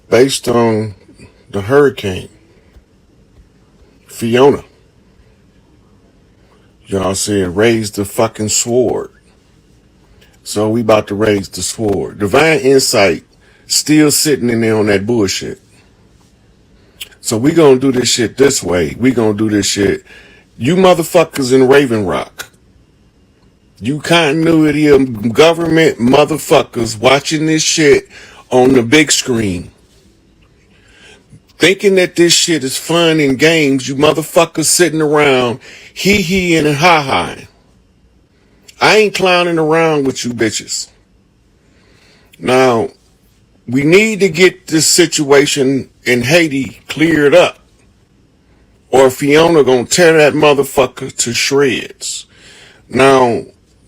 based on the hurricane, Fiona. Y'all said raise the fucking sword. So we about to raise the sword. Divine Insight still sitting in there on that bullshit. So we gonna do this shit this way. We gonna do this shit. You motherfuckers in Raven Rock. You continuity of government motherfuckers watching this shit on the big screen. Thinking that this shit is fun and games. You motherfuckers sitting around hee and ha. I ain't clowning around with you bitches. Now, we need to get this situation in Haiti cleared up, or Fiona gonna tear that motherfucker to shreds. Now,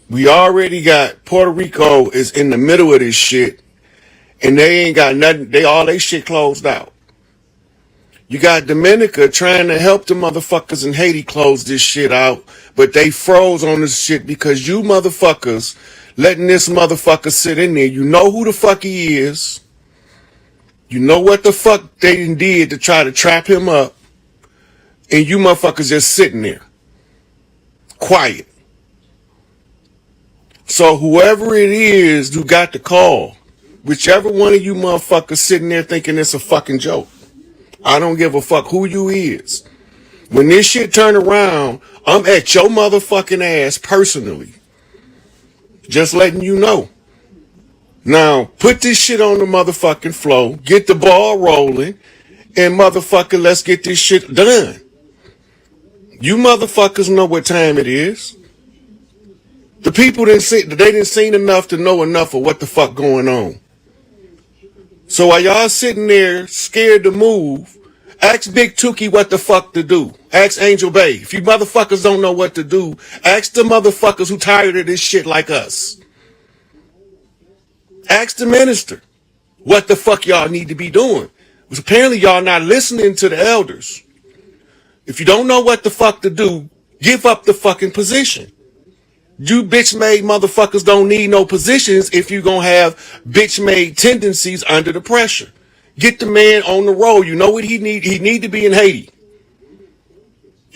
we already got Puerto Rico is in the middle of this shit, and they ain't got nothing. All they shit closed out. You got Dominica trying to help the motherfuckers in Haiti close this shit out, but they froze on this shit because you motherfuckers letting this motherfucker sit in there. You know who the fuck he is. You know what the fuck they did to try to trap him up. And you motherfuckers just sitting there. Quiet. So whoever it is who got the call, whichever one of you motherfuckers sitting there thinking it's a fucking joke, I don't give a fuck who you is. When this shit turn around, I'm at your motherfucking ass personally. Just letting you know. Now, put this shit on the motherfucking flow, get the ball rolling, and motherfucker, let's get this shit done. You motherfuckers know what time it is. The people they didn't seen enough to know enough of what the fuck going on. So while y'all sitting there scared to move, ask Big Tookie what the fuck to do. Ask Angel Bay. If you motherfuckers don't know what to do, ask the motherfuckers who tired of this shit like us. Ask the minister what the fuck y'all need to be doing. Because apparently y'all not listening to the elders. If you don't know what the fuck to do, give up the fucking position. You bitch-made motherfuckers don't need no positions if you gonna have bitch-made tendencies under the pressure. Get the man on the roll. You know what he need? He need to be in Haiti.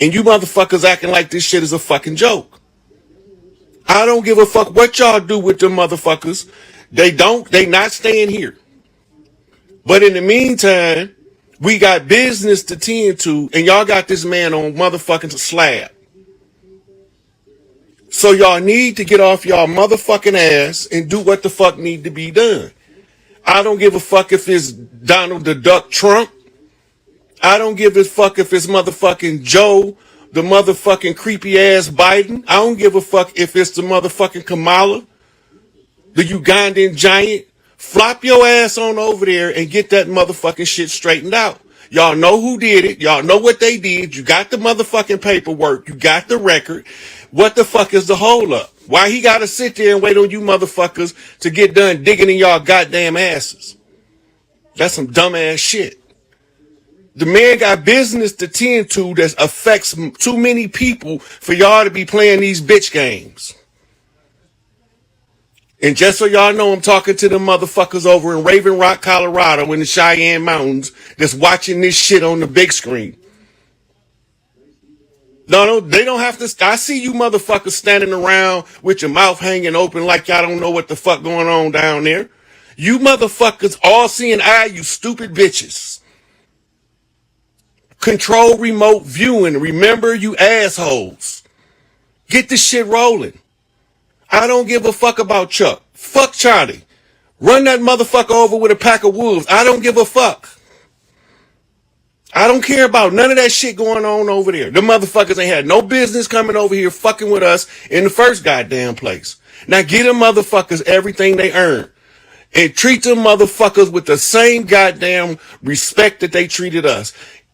And you motherfuckers acting like this shit is a fucking joke. I don't give a fuck what y'all do with them motherfuckers. They not staying here. But in the meantime, we got business to tend to, and y'all got this man on motherfucking slab. So y'all need to get off y'all motherfucking ass and do what the fuck need to be done. I don't give a fuck if it's Donald the Duck Trump. I don't give a fuck if it's motherfucking Joe, the motherfucking creepy ass Biden. I don't give a fuck if it's the motherfucking Kamala, the Ugandan giant. Flop your ass on over there and get that motherfucking shit straightened out. Y'all know who did it. Y'all know what they did. You got the motherfucking paperwork. You got the record. What the fuck is the hold up? Why he gotta sit there and wait on you motherfuckers to get done digging in y'all goddamn asses? That's some dumbass shit. The man got business to tend to that affects too many people for y'all to be playing these bitch games. And just so y'all know, I'm talking to the motherfuckers over in Raven Rock, Colorado, in the Cheyenne Mountains that's watching this shit on the big screen. No, they don't have to. I see you motherfuckers standing around with your mouth hanging open like y'all don't know what the fuck going on down there. You motherfuckers all seeing eye, you stupid bitches. Control remote viewing. Remember, you assholes. Get this shit rolling. I don't give a fuck about Chuck. Fuck Charlie. Run that motherfucker over with a pack of wolves. I don't give a fuck. I don't care about none of that shit going on over there. The motherfuckers ain't had no business coming over here fucking with us in the first goddamn place. Now get them motherfuckers everything they earn. And treat them motherfuckers with the same goddamn respect that they treated us.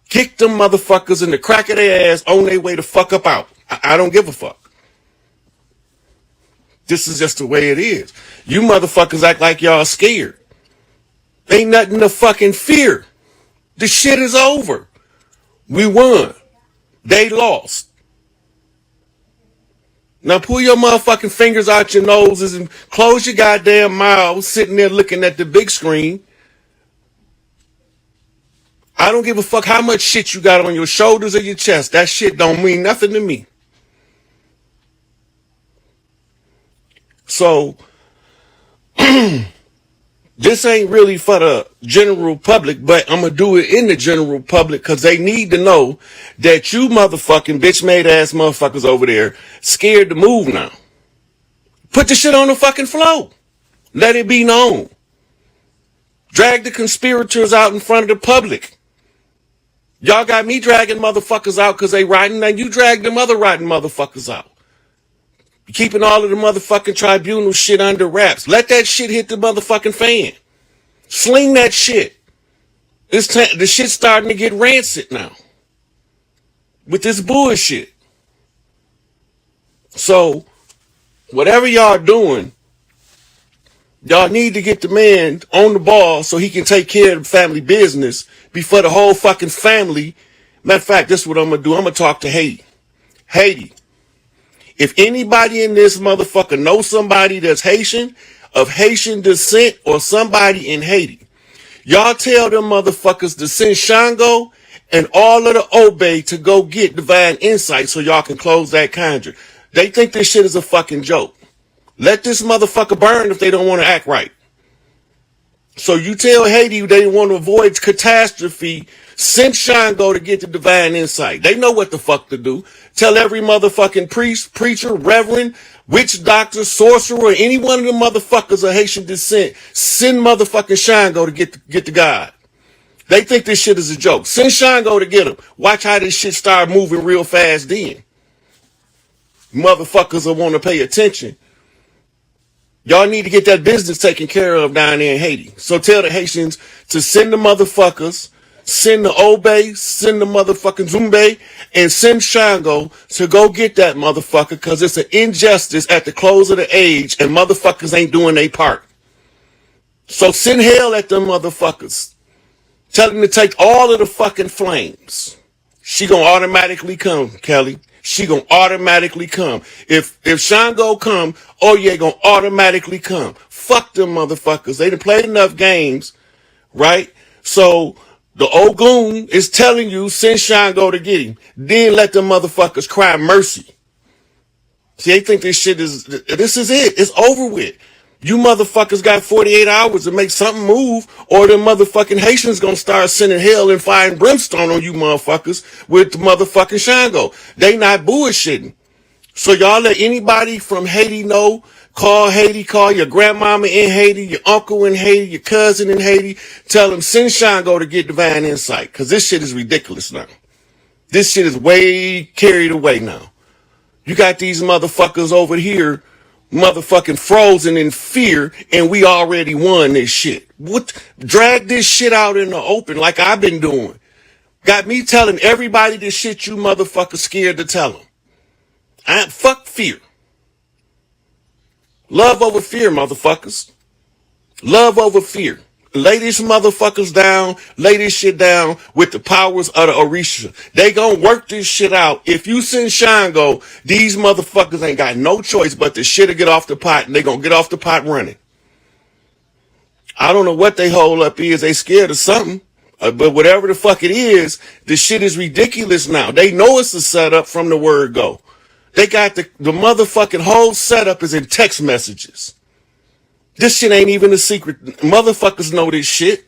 Kick them motherfuckers in the crack of their ass on their way to fuck up out. I don't give a fuck. This is just the way it is. You motherfuckers act like y'all scared. Ain't nothing to fucking fear. The shit is over. We won. They lost. Now pull your motherfucking fingers out your noses and close your goddamn mouths sitting there looking at the big screen I don't give a fuck how much shit you got on your shoulders or your chest. That shit don't mean nothing to me. So, this ain't really for the general public, but I'm going to do it in the general public because they need to know that you motherfucking bitch-made ass motherfuckers over there scared to move now. Put the shit on the fucking floor. Let it be known. Drag the conspirators out in front of the public. Y'all got me dragging motherfuckers out because they riding, and you drag them other riding motherfuckers out. Keeping all of the motherfucking tribunal shit under wraps. Let that shit hit the motherfucking fan. Sling that shit. The shit's starting to get rancid now. With this bullshit. So, whatever y'all doing, y'all need to get the man on the ball so he can take care of the family business before the whole fucking family. Matter of fact, this is what I'm going to do. I'm going to talk to Haiti. Haiti. If anybody in this motherfucker knows somebody that's Haitian, of Haitian descent, or somebody in Haiti, y'all tell them motherfuckers to send Shango and all of the Obey to go get divine insight so y'all can close that conjure. They think this shit is a fucking joke. Let this motherfucker burn if they don't want to act right. So you tell Haiti they want to avoid catastrophe, send Shango to get the divine insight. They know what the fuck to do. Tell every motherfucking priest, preacher, reverend, witch doctor, sorcerer, any one of the motherfuckers of Haitian descent, send motherfucking Shango to get the God. They think this shit is a joke. Send Shango to get him. Watch how this shit start moving real fast then. Motherfuckers will want to pay attention. Y'all need to get that business taken care of down there in Haiti. So tell the Haitians to send the motherfuckers, send the Obey, send the motherfucking Zumbe, and send Shango to go get that motherfucker because it's an injustice at the close of the age and motherfuckers ain't doing their part. So send hell at them motherfuckers. Tell them to take all of the fucking flames. She gonna automatically come, Kelly. She gonna automatically come. If Shango come, oh yeah, gonna automatically come. Fuck them motherfuckers. They done played enough games, right? So the old goon is telling you, send Shango to get him. Then let them motherfuckers cry mercy. See, they think this is it. It's over with. You motherfuckers got 48 hours to make something move, or the motherfucking Haitians gonna start sending hell and fire and brimstone on you motherfuckers with the motherfucking Shango. They not bullshitting. So y'all let anybody from Haiti know. Call Haiti, call your grandmama in Haiti, your uncle in Haiti, your cousin in Haiti. Tell them send Shango to get divine insight. Cause this shit is ridiculous now. This shit is way carried away now. You got these motherfuckers over here motherfucking frozen in fear, and we already won this shit. What? Drag this shit out in the open like I've been doing. Got me telling everybody this shit you motherfuckers scared to tell them. Fuck fear. Love over fear, motherfuckers. Love over fear. Lay these motherfuckers down, lay this shit down with the powers of the Orisha. They gonna work this shit out. If you send Shango, these motherfuckers ain't got no choice but the shit to get off the pot, and they gonna get off the pot running. I don't know what they hold up is. They scared of something. But whatever the fuck it is, the shit is ridiculous now. They know it's a setup from the word go. They got the motherfucking whole setup is in text messages. This shit ain't even a secret. Motherfuckers know this shit.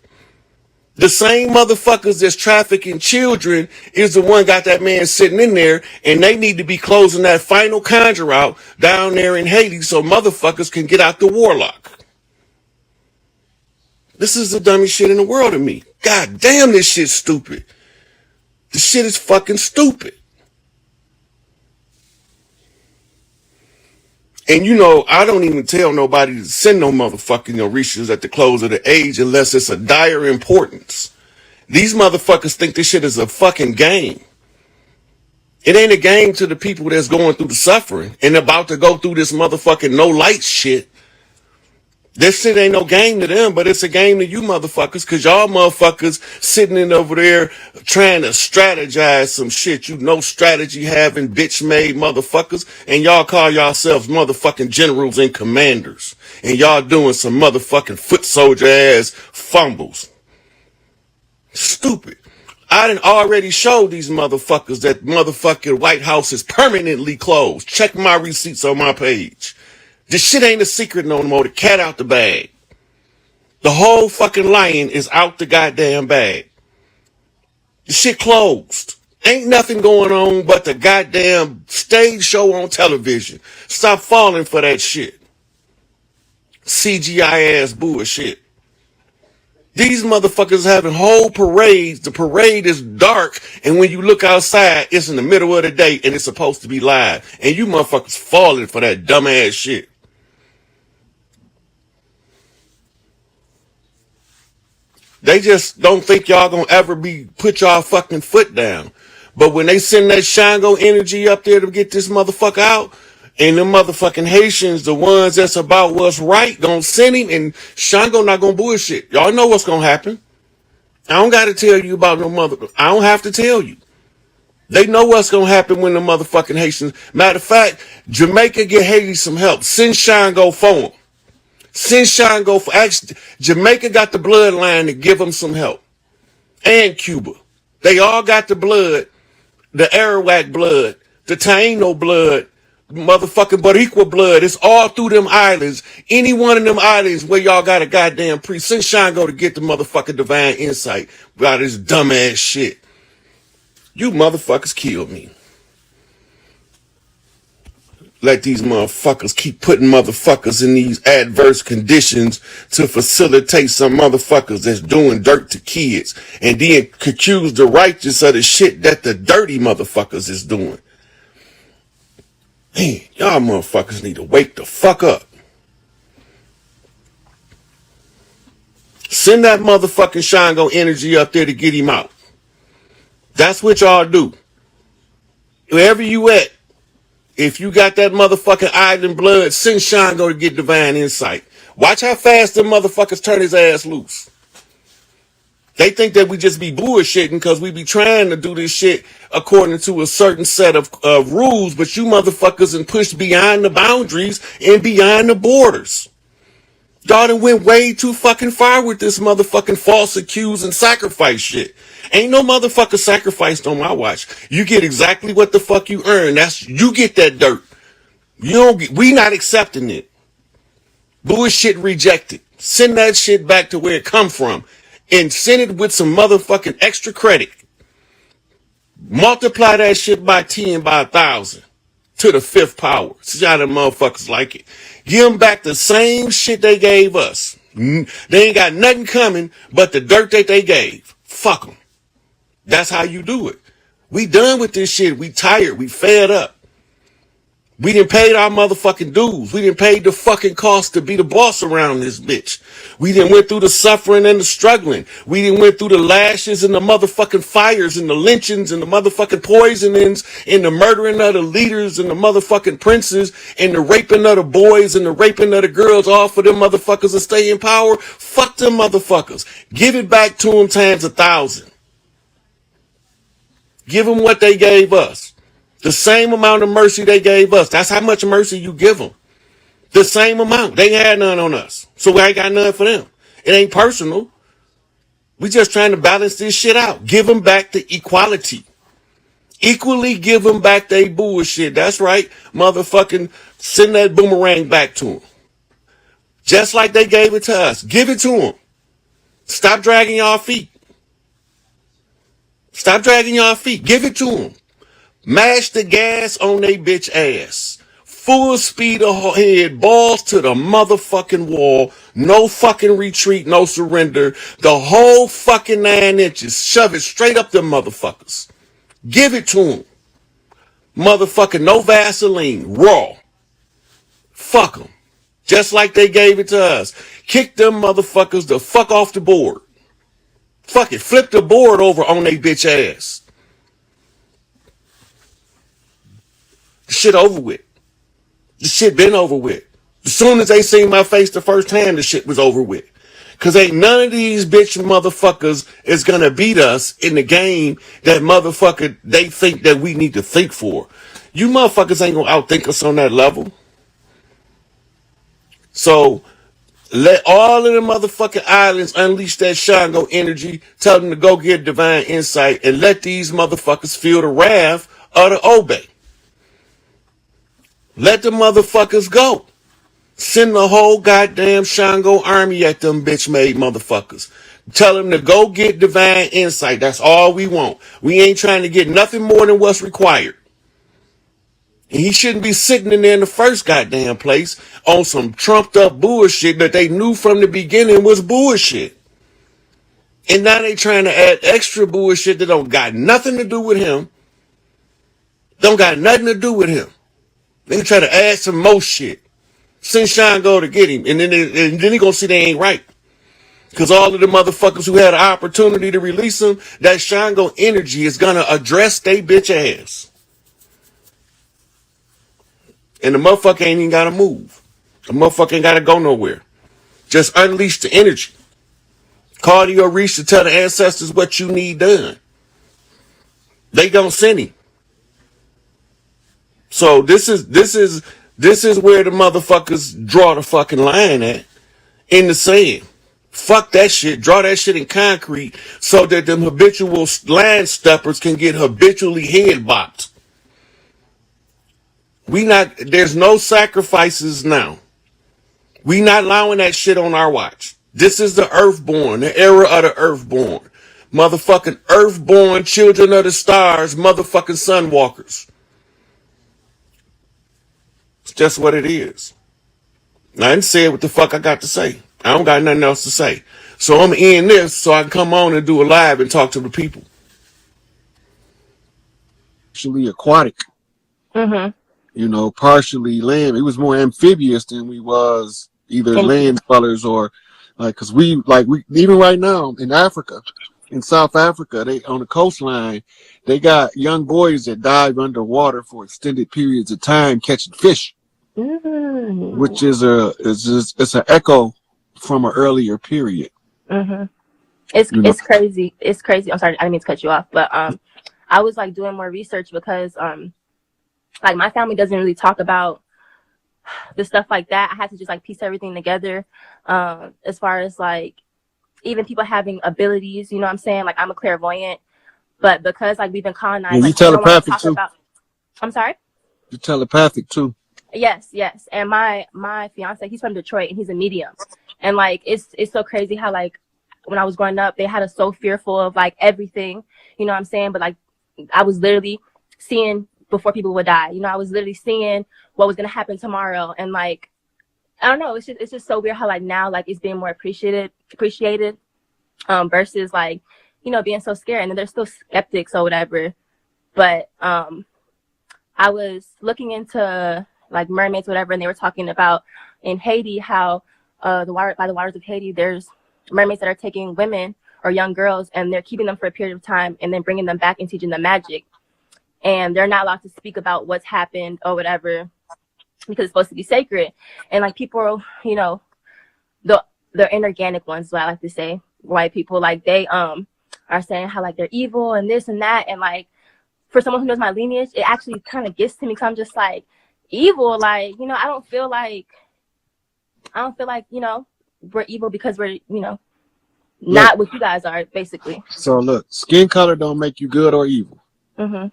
The same motherfuckers that's trafficking children is the one got that man sitting in there, and they need to be closing that final conjure out down there in Haiti so motherfuckers can get out the warlock. This is the dumbest shit in the world to me. God damn, this shit's stupid. This shit is fucking stupid. And you know, I don't even tell nobody to send no motherfucking Orishas at the close of the age unless it's a dire importance. These motherfuckers think this shit is a fucking game. It ain't a game to the people that's going through the suffering and about to go through this motherfucking no light shit. This shit ain't no game to them, but it's a game to you motherfuckers, cause y'all motherfuckers sitting in over there trying to strategize some shit. You know, strategy having bitch made motherfuckers, and y'all call yourselves motherfucking generals and commanders, and y'all doing some motherfucking foot soldier ass fumbles. Stupid. I done already showed these motherfuckers that motherfucking White House is permanently closed. Check my receipts on my page. This shit ain't a secret no more. The cat out the bag. The whole fucking lion is out the goddamn bag. The shit closed. Ain't nothing going on but the goddamn stage show on television. Stop falling for that shit. CGI ass bullshit. These motherfuckers having whole parades. The parade is dark, and when you look outside, it's in the middle of the day, and it's supposed to be live. And you motherfuckers falling for that dumbass shit. They just don't think y'all gonna ever put y'all fucking foot down. But when they send that Shango energy up there to get this motherfucker out, and them motherfucking Haitians, the ones that's about what's right, gonna send him, and Shango not gonna bullshit. Y'all know what's gonna happen. I don't gotta tell you about no I don't have to tell you. They know what's gonna happen when the motherfucking Haitians. Matter of fact, Jamaica get Haiti some help. Send Shango for them. Send Shango for. Actually, Jamaica got the bloodline to give them some help. And Cuba. They all got the blood, the Arawak blood, the Taino blood, motherfucking Boricua blood. It's all through them islands. Any one of them islands where y'all got a goddamn priest. Send Shango to get the motherfucking divine insight about this dumbass shit. You motherfuckers kill me. Let these motherfuckers keep putting motherfuckers in these adverse conditions to facilitate some motherfuckers that's doing dirt to kids, and then accuse the righteous of the shit that the dirty motherfuckers is doing. Man, y'all motherfuckers need to wake the fuck up. Send that motherfucking Shango energy up there to get him out. That's what y'all do. Wherever you at, if you got that motherfucking island blood, send Shango to get divine insight. Watch how fast them motherfuckers turn his ass loose. They think that we just be bullshitting because we be trying to do this shit according to a certain set of rules, but you motherfuckers and pushed beyond the boundaries and beyond the borders. Y'all done went way too fucking far with this motherfucking false accuse and sacrifice shit. Ain't no motherfucker sacrificed on my watch. You get exactly what the fuck you earn. You get that dirt. We not accepting it. Bullshit rejected. Send that shit back to where it come from. And send it with some motherfucking extra credit. Multiply that shit by 10 by 1,000 to the 5th power. See how them motherfuckers like it. Give them back the same shit they gave us. They ain't got nothing coming but the dirt that they gave. Fuck them. That's how you do it. We done with this shit. We tired. We fed up. We done paid our motherfucking dues. We done paid the fucking cost to be the boss around this bitch. We done went through the suffering and the struggling. We done went through the lashes and the motherfucking fires and the lynchings and the motherfucking poisonings and the murdering of the leaders and the motherfucking princes and the raping of the boys and the raping of the girls, all for them motherfuckers to stay in power. Fuck them motherfuckers. Give it back to them times 1,000. Give them what they gave us. The same amount of mercy they gave us. That's how much mercy you give them. The same amount. They had none on us. So we ain't got none for them. It ain't personal. We just trying to balance this shit out. Give them back the equality. Equally give them back they bullshit. That's right. Motherfucking send that boomerang back to them. Just like they gave it to us. Give it to them. Stop dragging y'all feet. Stop dragging y'all feet. Give it to them. Mash the gas on they bitch ass. Full speed ahead, balls to the motherfucking wall. No fucking retreat, no surrender. The whole fucking 9 inches. Shove it straight up them motherfuckers. Give it to them. Motherfucking no Vaseline, raw. Fuck them. Just like they gave it to us. Kick them motherfuckers the fuck off the board. Fuck it, flip the board over on they bitch ass. The shit over with. The shit been over with. As soon as they seen my face the first time, the shit was over with. Cause ain't none of these bitch motherfuckers is gonna beat us in the game that motherfucker they think that we need to think for. You motherfuckers ain't gonna outthink us on that level. So Let all of the motherfucking islands unleash that Shango energy. Tell them to go get divine insight and let these motherfuckers feel the wrath of the Obey. Let the motherfuckers go. Send the whole goddamn Shango army at them bitch-made motherfuckers. Tell them to go get divine insight. That's all we want. We ain't trying to get nothing more than what's required. And he shouldn't be sitting in there in the first goddamn place on some trumped up bullshit that they knew from the beginning was bullshit. And now they trying to add extra bullshit that don't got nothing to do with him. Don't got nothing to do with him. They try to add some more shit. Send Shango to get him. And then he gonna see they ain't right. Because all of the motherfuckers who had an opportunity to release him, that Shango energy is gonna address they bitch ass. And the motherfucker ain't even gotta move. The motherfucker ain't gotta go nowhere. Just unleash the energy. Call to your reach to tell the ancestors what you need done. They gonna send him. So this is where the motherfuckers draw the fucking line at. In the sand. Fuck that shit. Draw that shit in concrete so that them habitual line steppers can get habitually head bopped. There's no sacrifices now. We not allowing that shit on our watch. This is the Earthborn, the era of the Earthborn. Motherfucking Earthborn, children of the stars, motherfucking sunwalkers. It's just what it is. I didn't say what the fuck I got to say. I don't got nothing else to say. So I'm going to end this so I can come on and do a live and talk to the people. Partially aquatic. Mm-hmm. You know, partially land. It was more amphibious than we was either land dwellers or because we even right now in Africa, in South Africa, they on the coastline, they got young boys that dive underwater for extended periods of time catching fish, which is it's an echo from an earlier period. Mm-hmm. It's crazy. It's crazy. I'm sorry, I didn't mean to cut you off, but I was like doing more research because like my family doesn't really talk about the stuff like that. I had to just like piece everything together. As far as like even people having abilities, you know what I'm saying? Like I'm a clairvoyant, but because like we've been colonized, and like, you telepathic too. I'm sorry? You're telepathic too. Yes. And my fiance, he's from Detroit and he's a medium. And like it's so crazy how like when I was growing up, they had us so fearful of like everything, you know what I'm saying? But like I was literally seeing before people would die. You know, I was literally seeing what was gonna happen tomorrow, and like I don't know, it's just so weird how like now like it's being more appreciated, versus like, you know, being so scared. And they're still skeptics or whatever. But I was looking into like mermaids, whatever, and they were talking about in Haiti how by the waters of Haiti, there's mermaids that are taking women or young girls and they're keeping them for a period of time and then bringing them back and teaching them magic. And they're not allowed to speak about what's happened or whatever because it's supposed to be sacred. And like people, you know, the inorganic ones, what I like to say, white people, like they are saying how like they're evil and this and that. And like for someone who knows my lineage, it actually kind of gets to me because I'm just like evil. Like, you know, I don't feel like, you know, we're evil because we're, you know, not what you guys are, basically. So look, skin color don't make you good or evil. Mm-hmm.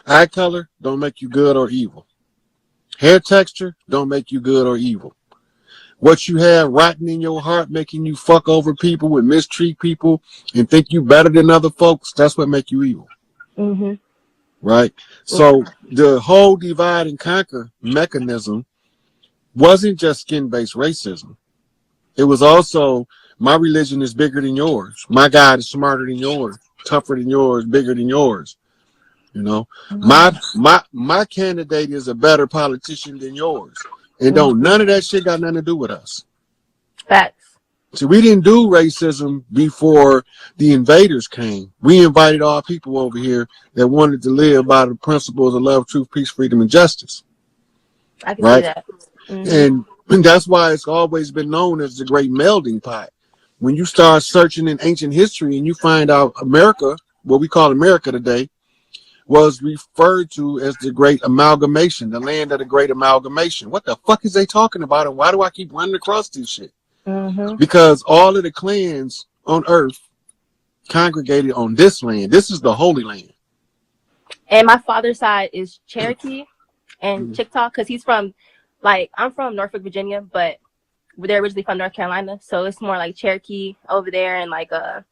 Eye color don't make you good or evil. Hair texture don't make you good or evil. What you have rotten in your heart, making you fuck over people and mistreat people and think you better than other folks, that's what make you evil. Mm-hmm. Right? So the whole divide and conquer mechanism wasn't just skin-based racism. It was also, my religion is bigger than yours. My God is smarter than yours, tougher than yours, bigger than yours. You know, my candidate is a better politician than yours. And none of that shit got nothing to do with us. Facts. See, we didn't do racism before the invaders came. We invited all people over here that wanted to live by the principles of love, truth, peace, freedom, and justice. I can see that. Mm-hmm. And that's why it's always been known as the great melding pot. When you start searching in ancient history and you find out America, what we call America today, was referred to as the great amalgamation, the land of the great amalgamation. What the fuck is they talking about, and why do I keep running across this shit? because all of the clans on Earth congregated on this land. This is the Holy Land. And my father's side is Cherokee and Chickasaw, because he's from, like, I'm from Norfolk, Virginia, but they're originally from North Carolina, so it's more like Cherokee over there and like a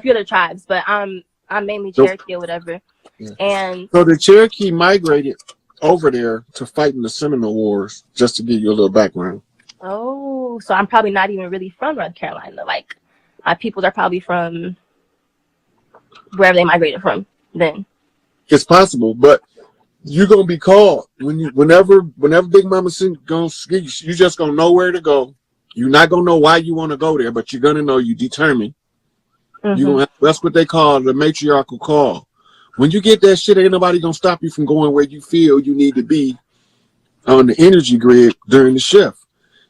few other tribes. But I'm mainly Cherokee or whatever. Yeah. And so the Cherokee migrated over there to fight in the Seminole Wars. Just to give you a little background. Oh, so I'm probably not even really from North Carolina. Like, my peoples are probably from wherever they migrated from. Then it's possible, but you're gonna be called whenever Big Mama goes. You just gonna know where to go. You're not gonna know why you want to go there, but you're gonna know you determined. That's what they call the matriarchal call. When you get that shit, ain't nobody gonna stop you from going where you feel you need to be on the energy grid during the shift,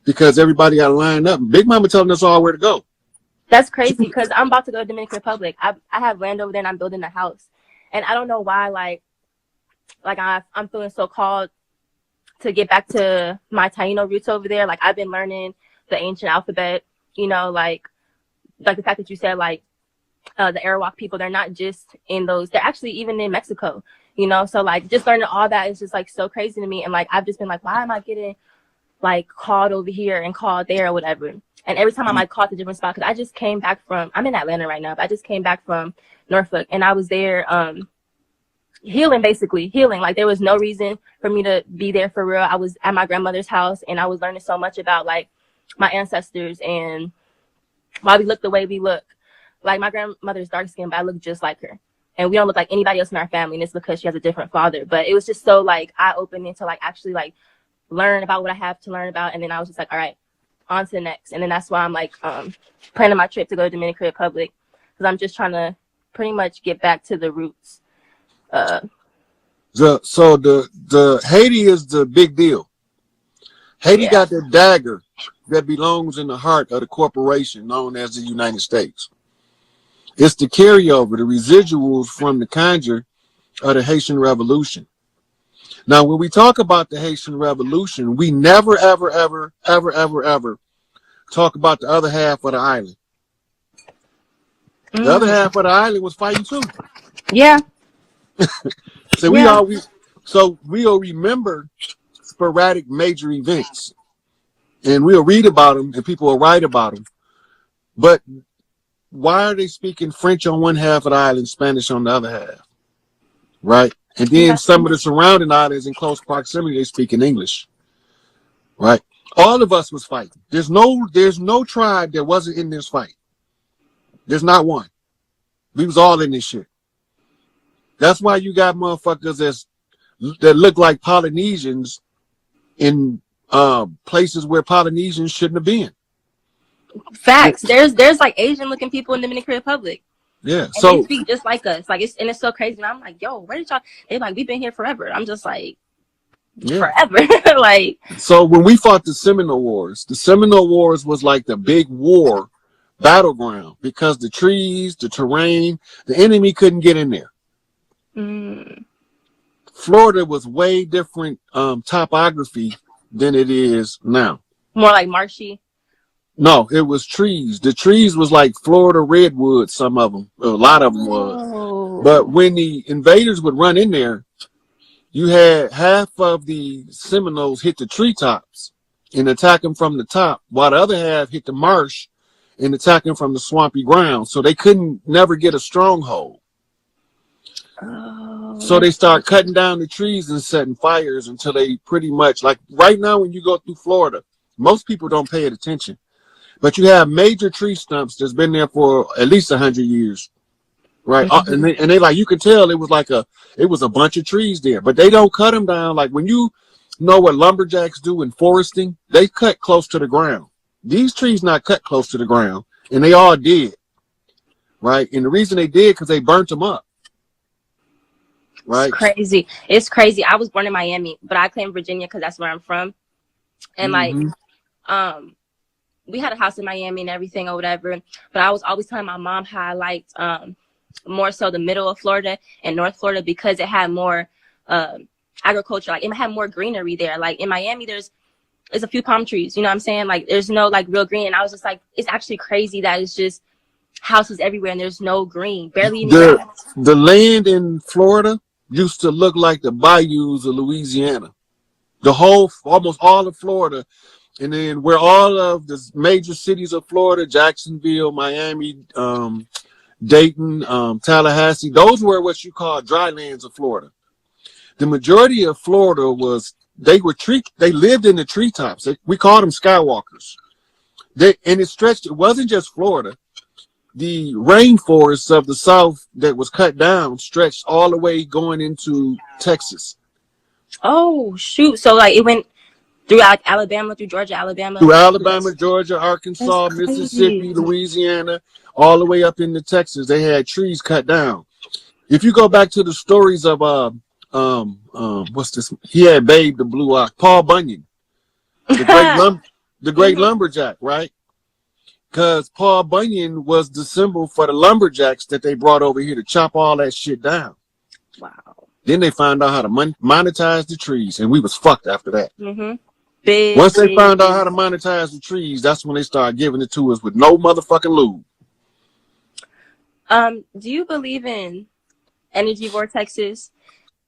because everybody got to line up. Big Mama telling us all where to go. That's crazy, because I'm about to go to Dominican Republic. I have land over there and I'm building a house, and I don't know why. Like I'm feeling so called to get back to my Taino roots over there. Like, I've been learning the ancient alphabet. You know, like the fact that you said like the Arawak people, they're not just in those. They're actually even in Mexico. You know, so like just learning all that is just like so crazy to me. And like I've just been like, why am I getting like called over here and called there or whatever? And every time I'm like called to different spot, because I just came back from, I'm in Atlanta right now, but I just came back from Norfolk, and I was there healing. Like, there was no reason for me to be there for real. I was at my grandmother's house, and I was learning so much about like my ancestors and why we look the way we look. Like, my grandmother's dark skin, but I look just like her, and we don't look like anybody else in our family, and it's because she has a different father. But it was just so like eye-opening to like actually like learn about what I have to learn about. And then I was just like, all right, on to the next. And then that's why I'm like planning my trip to go to Dominican Republic, because I'm just trying to pretty much get back to the roots. So the Haiti is the big deal. Haiti got the dagger that belongs in the heart of the corporation known as the United States. It's the carryover, the residuals from the conjure of the Haitian Revolution. Now, when we talk about the Haitian Revolution, we never, ever, ever, ever, ever, ever talk about the other half of the island. The other half of the island was fighting too. Yeah. So we'll remember sporadic major events, and we'll read about them, and people will write about them. But why are they speaking French on one half of the island, Spanish on the other half? Right? And then some of the surrounding islands in close proximity, they speak in English. Right? All of us was fighting. There's no tribe that wasn't in this fight. There's not one. We was all in this shit. That's why you got motherfuckers that look like Polynesians in places where Polynesians shouldn't have been. Facts. There's like Asian looking people in the Dominican Republic. Yeah. And So they speak just like us. Like, it's so crazy. And I'm like, yo, where did y'all? They're like, we've been here forever. I'm just like, forever. Like, so when we fought the Seminole Wars was like the big war battleground, because the trees, the terrain, the enemy couldn't get in there. Florida was way different topography than it is now. More like marshy. No, it was trees. The trees was like Florida redwood, some of them. A lot of them was. But when the invaders would run in there, you had half of the Seminoles hit the treetops and attack them from the top, while the other half hit the marsh and attack them from the swampy ground. So they couldn't never get a stronghold. So they start cutting down the trees and setting fires until they pretty much, like right now when you go through Florida, most people don't pay attention. But you have major tree stumps that's been there for at least 100 years, right? And they like, you could tell it was a bunch of trees there, but they don't cut them down. Like, when you know what lumberjacks do in foresting, they cut close to the ground. These trees not cut close to the ground, and they all did, right? And the reason they did, because they burnt them up, right? It's crazy. I was born in Miami, but I claim Virginia because that's where I'm from. And like, we had a house in Miami and everything or whatever, but I was always telling my mom how I liked more so the middle of Florida and North Florida, because it had more agriculture. Like, it had more greenery there. Like, in Miami, there's it's a few palm trees. You know what I'm saying? Like there's no like real green. And I was just like, it's actually crazy that it's just houses everywhere and there's no green, barely any grass. The land in Florida used to look like the bayous of Louisiana. The whole, almost all of Florida, and then where all of the major cities of Florida, Jacksonville, Miami, Dayton, Tallahassee, those were what you call dry lands of Florida. The majority of Florida they lived in the treetops. We called them skywalkers. And it wasn't just Florida. The rainforests of the South that was cut down stretched all the way going into Texas. Oh, shoot. So like it went through Alabama, through Georgia, Alabama. Through Alabama, Georgia, Arkansas, Mississippi, Louisiana, all the way up into Texas. They had trees cut down. If you go back to the stories of what's this? He had Babe the Blue Eye, Paul Bunyan, the great lumberjack, right? Because Paul Bunyan was the symbol for the lumberjacks that they brought over here to chop all that shit down. Wow. Then they found out how to monetize the trees, and we was fucked after that. Mm-hmm. Once they found out how to monetize the trees, that's when they started giving it to us with no motherfucking lube. Do you believe in energy vortexes?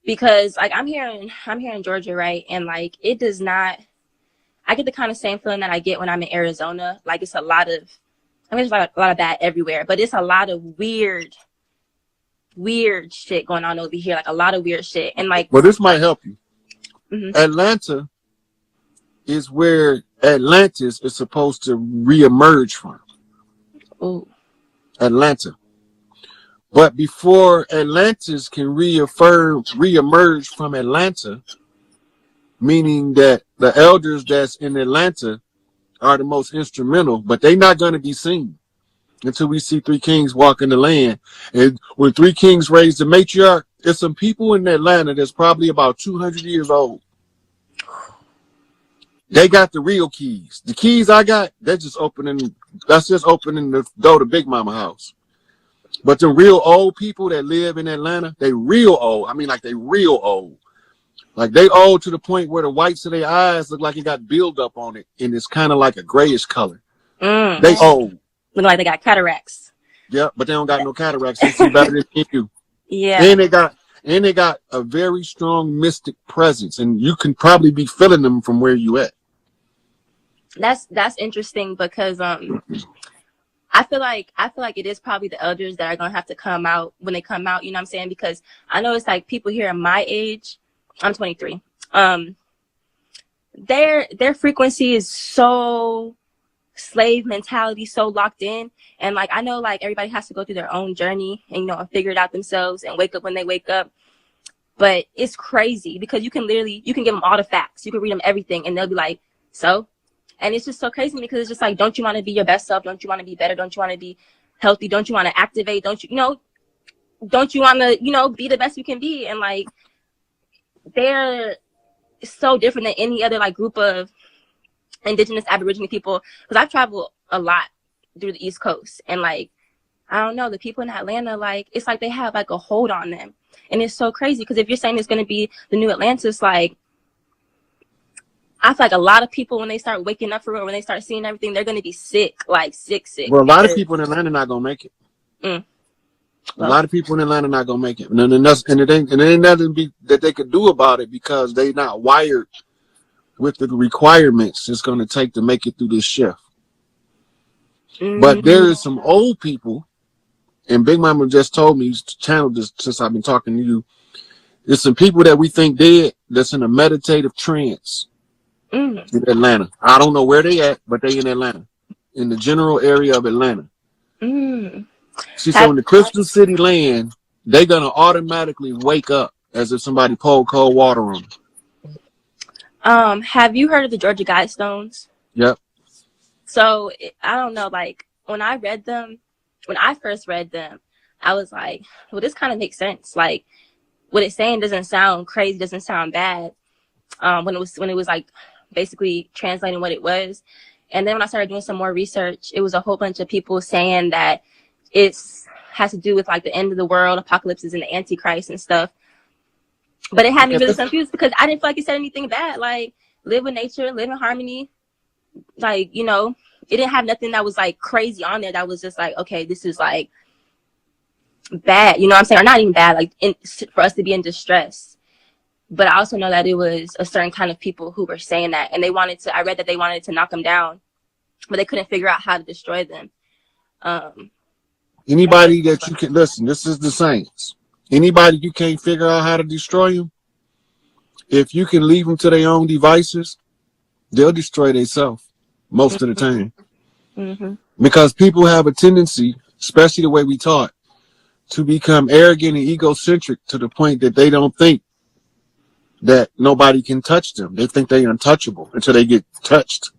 Because like I'm here in Georgia, right? And like it does not. I get the kind of same feeling that I get when I'm in Arizona. Like it's a lot of, there's like a lot of bad everywhere, but it's a lot of weird shit going on over here. Like a lot of weird shit. And like, well, this might help you. Mm-hmm. Atlanta is where Atlantis is supposed to reemerge from. Ooh. Atlanta. But before Atlantis can reemerge from Atlanta, meaning that the elders that's in Atlanta are the most instrumental, but they're not going to be seen until we see three kings walk in the land. And when three kings raise the matriarch, there's some people in Atlanta that's probably about 200 years old. They got the real keys. The keys I got, that's just opening the door to Big Mama house. But the real old people that live in Atlanta, they real old. I mean, like they real old. Like they old to the point where the whites of their eyes look like it got buildup on it, and it's kind of like a grayish color. They old. Look like they got cataracts. Yeah, but they don't got no cataracts. They see better than you. Yeah. And they got a very strong mystic presence, and you can probably be feeling them from where you at. That's interesting because I feel like it is probably the elders that are gonna have to come out when they come out. You know what I'm saying? Because I know it's like people here in my age. I'm 23. Their frequency is so slave mentality, so locked in, and like I know like everybody has to go through their own journey and and figure it out themselves and wake up when they wake up. But it's crazy because you can give them all the facts, you can read them everything, and they'll be like, so. And it's just so crazy because it's just like, don't you want to be your best self? Don't you want to be better? Don't you want to be healthy? Don't you want to activate? Don't you want to, be the best you can be? And like, they're so different than any other like group of indigenous Aboriginal people. Because I've traveled a lot through the East Coast. And like, I don't know, the people in Atlanta, like, it's like they have like a hold on them. And it's so crazy because if you're saying it's going to be the new Atlantis, like, I feel like a lot of people, when they start waking up for real, when they start seeing everything, they're going to be sick, like sick. Well, a lot of people in Atlanta not going to make it. Well, a lot of people in Atlanta not going to make it. And it ain't nothing that they could do about it because they not wired with the requirements it's going to take to make it through this shift. But there is some old people, and Big Mama just told me, he's channeled this since I've been talking to you. There's some people that we think dead that's in a meditative trance. In Atlanta. I don't know where they at, but they in Atlanta, in the general area of Atlanta. See, so in the Crystal City land, they're going to automatically wake up as if somebody poured cold water on them. Have you heard of the Georgia Guidestones? Yep. So I don't know, like when I first read them, I was like, well, this kind of makes sense. Like what it's saying doesn't sound crazy, doesn't sound bad. When it was like basically translating what it was. And then when I started doing some more research, it was a whole bunch of people saying that it has to do with like the end of the world, apocalypses and the Antichrist and stuff. But it had me really confused because I didn't feel like it said anything bad. Like live with nature, live in harmony. Like, you know, it didn't have nothing that was like crazy on there that was just like, okay, this is like bad, you know what I'm saying? Or not even bad, like for us to be in distress. But I also know that it was a certain kind of people who were saying that, and I read that they wanted to knock them down, but they couldn't figure out how to destroy them. Anybody that you can listen, this is the Saints. Anybody you can't figure out how to destroy them, if you can leave them to their own devices, they'll destroy themselves most of the time. Because people have a tendency, especially the way we taught, to become arrogant and egocentric to the point that they don't think that nobody can touch them. They think they're untouchable until they get touched.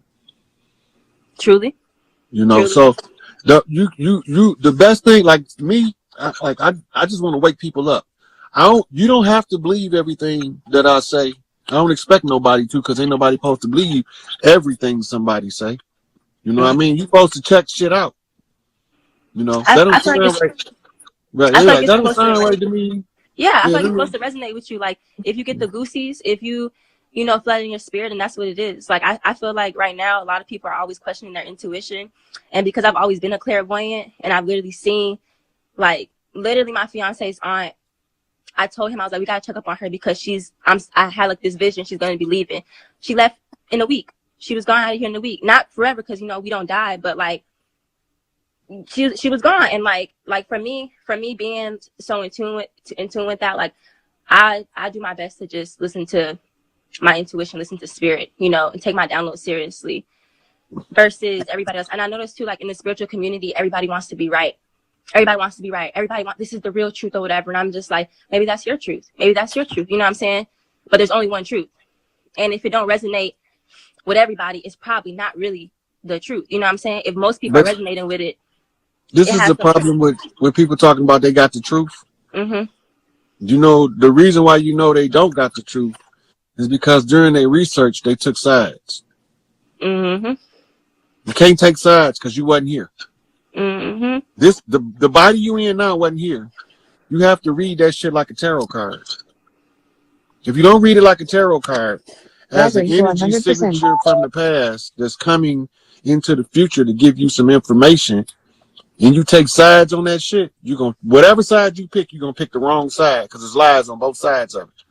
Truly. You know, so the best thing, like me, I just want to wake people up. You don't have to believe everything that I say. I don't expect nobody to, because ain't nobody supposed to believe everything somebody say. You know what I mean? You supposed to check shit out. You know, that don't sound right. Right, that don't sound right to me. Yeah, I feel like it's supposed to resonate with you. Like, if you get the goosies, if you know, flooding your spirit, and that's what it is. Like, I feel like right now, a lot of people are always questioning their intuition. And because I've always been a clairvoyant, and I've literally seen, like, literally my fiance's aunt, I told him, I was like, we got to check up on her because I had like this vision, she's going to be leaving. She left in a week. She was gone out of here in a week. Not forever, because, you know, we don't die, but like, she was gone. And like for me being so in tune with that, like I do my best to just listen to my intuition, listen to spirit, you know, and take my download seriously versus everybody else. And I noticed too, like in the spiritual community, everybody wants to be right. This is the real truth or whatever. And I'm just like, maybe that's your truth. Maybe that's your truth. You know what I'm saying? But there's only one truth. And if it don't resonate with everybody, it's probably not really the truth. You know what I'm saying? If most people are resonating with it. This is the problem with people talking about they got the truth. You know, the reason why you know they don't got the truth is because during their research, they took sides. You can't take sides because you wasn't here. The body you in now wasn't here. You have to read that shit like a tarot card. If you don't read it like a tarot card, as an energy 100%. Signature from the past that's coming into the future to give you some information, and you take sides on that shit, whatever side you pick, you're gonna pick the wrong side because there's lies on both sides of it.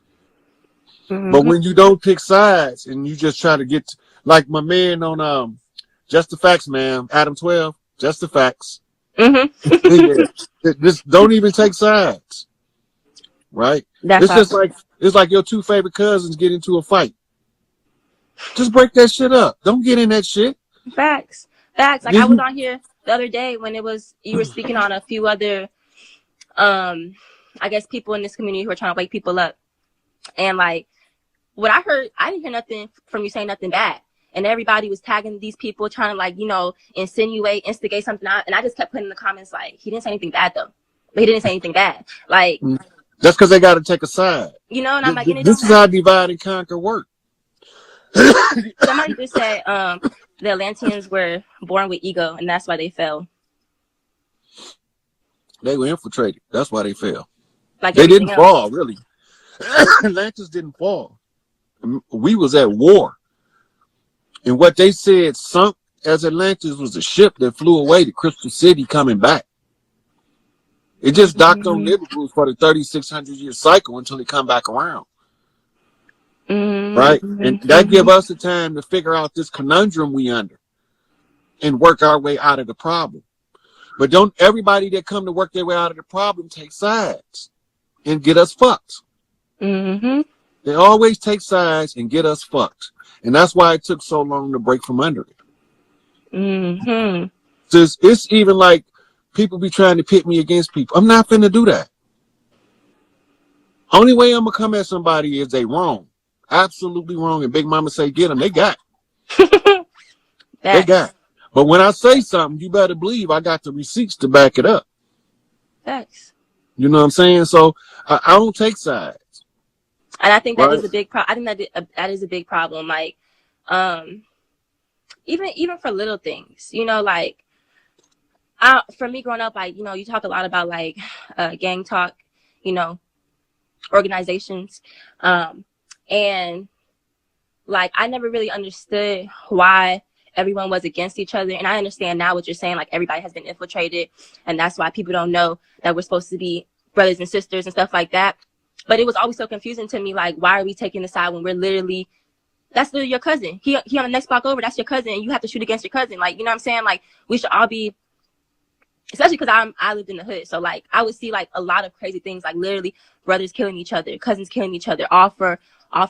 But when you don't pick sides and you just try to get like my man on Just the Facts, man, Adam 12, Just the Facts. Just don't even take sides, right? It's like your two favorite cousins get into a fight. Just break that shit up. Don't get in that shit. Facts. Like I was on here the other day when you were speaking on a few other, I guess people in this community who are trying to wake people up. And like, what I heard, I didn't hear nothing from you saying nothing bad. And everybody was tagging these people trying to like, you know, instigate something out. And I just kept putting in the comments like, he didn't say anything bad though. But he didn't say anything bad. Like. That's because they got to take a side. You know, and I'm like, this is how divide and conquer work. Somebody just said the Atlanteans were born with ego, and that's why they fell. They were infiltrated. That's why they fell. Like they didn't fall, really. Atlantis didn't fall. We was at war. And what they said sunk as Atlantis was a ship that flew away to Crystal City coming back. It just docked on Liverpool for the 3,600-year cycle until it come back around. Right? And that give us the time to figure out this conundrum we under and work our way out of the problem. But don't everybody that come to work their way out of the problem take sides and get us fucked. They always take sides and get us fucked. And that's why it took so long to break from under it. It's even like people be trying to pit me against people. I'm not finna do that. Only way I'm gonna come at somebody is they wrong. Absolutely wrong. And Big Mama say, get them. They got. They got. But when I say something, you better believe I got the receipts to back it up. Facts. You know what I'm saying? So I don't take sides. And I think that is a big problem. I think that is a big problem. Like, even for little things, you know, like, for me growing up, like, you know, you talk a lot about like gang talk, you know, organizations, and like, I never really understood why everyone was against each other. And I understand now what you're saying, like, everybody has been infiltrated, and that's why people don't know that we're supposed to be brothers and sisters and stuff like that. But it was always so confusing to me, like, why are we taking the side when we're literally, that's literally your cousin. He on the next block over, that's your cousin, and you have to shoot against your cousin. Like, you know what I'm saying? Like, we should all be, especially because I lived in the hood. So, like, I would see, like, a lot of crazy things, like, literally brothers killing each other, cousins killing each other, all for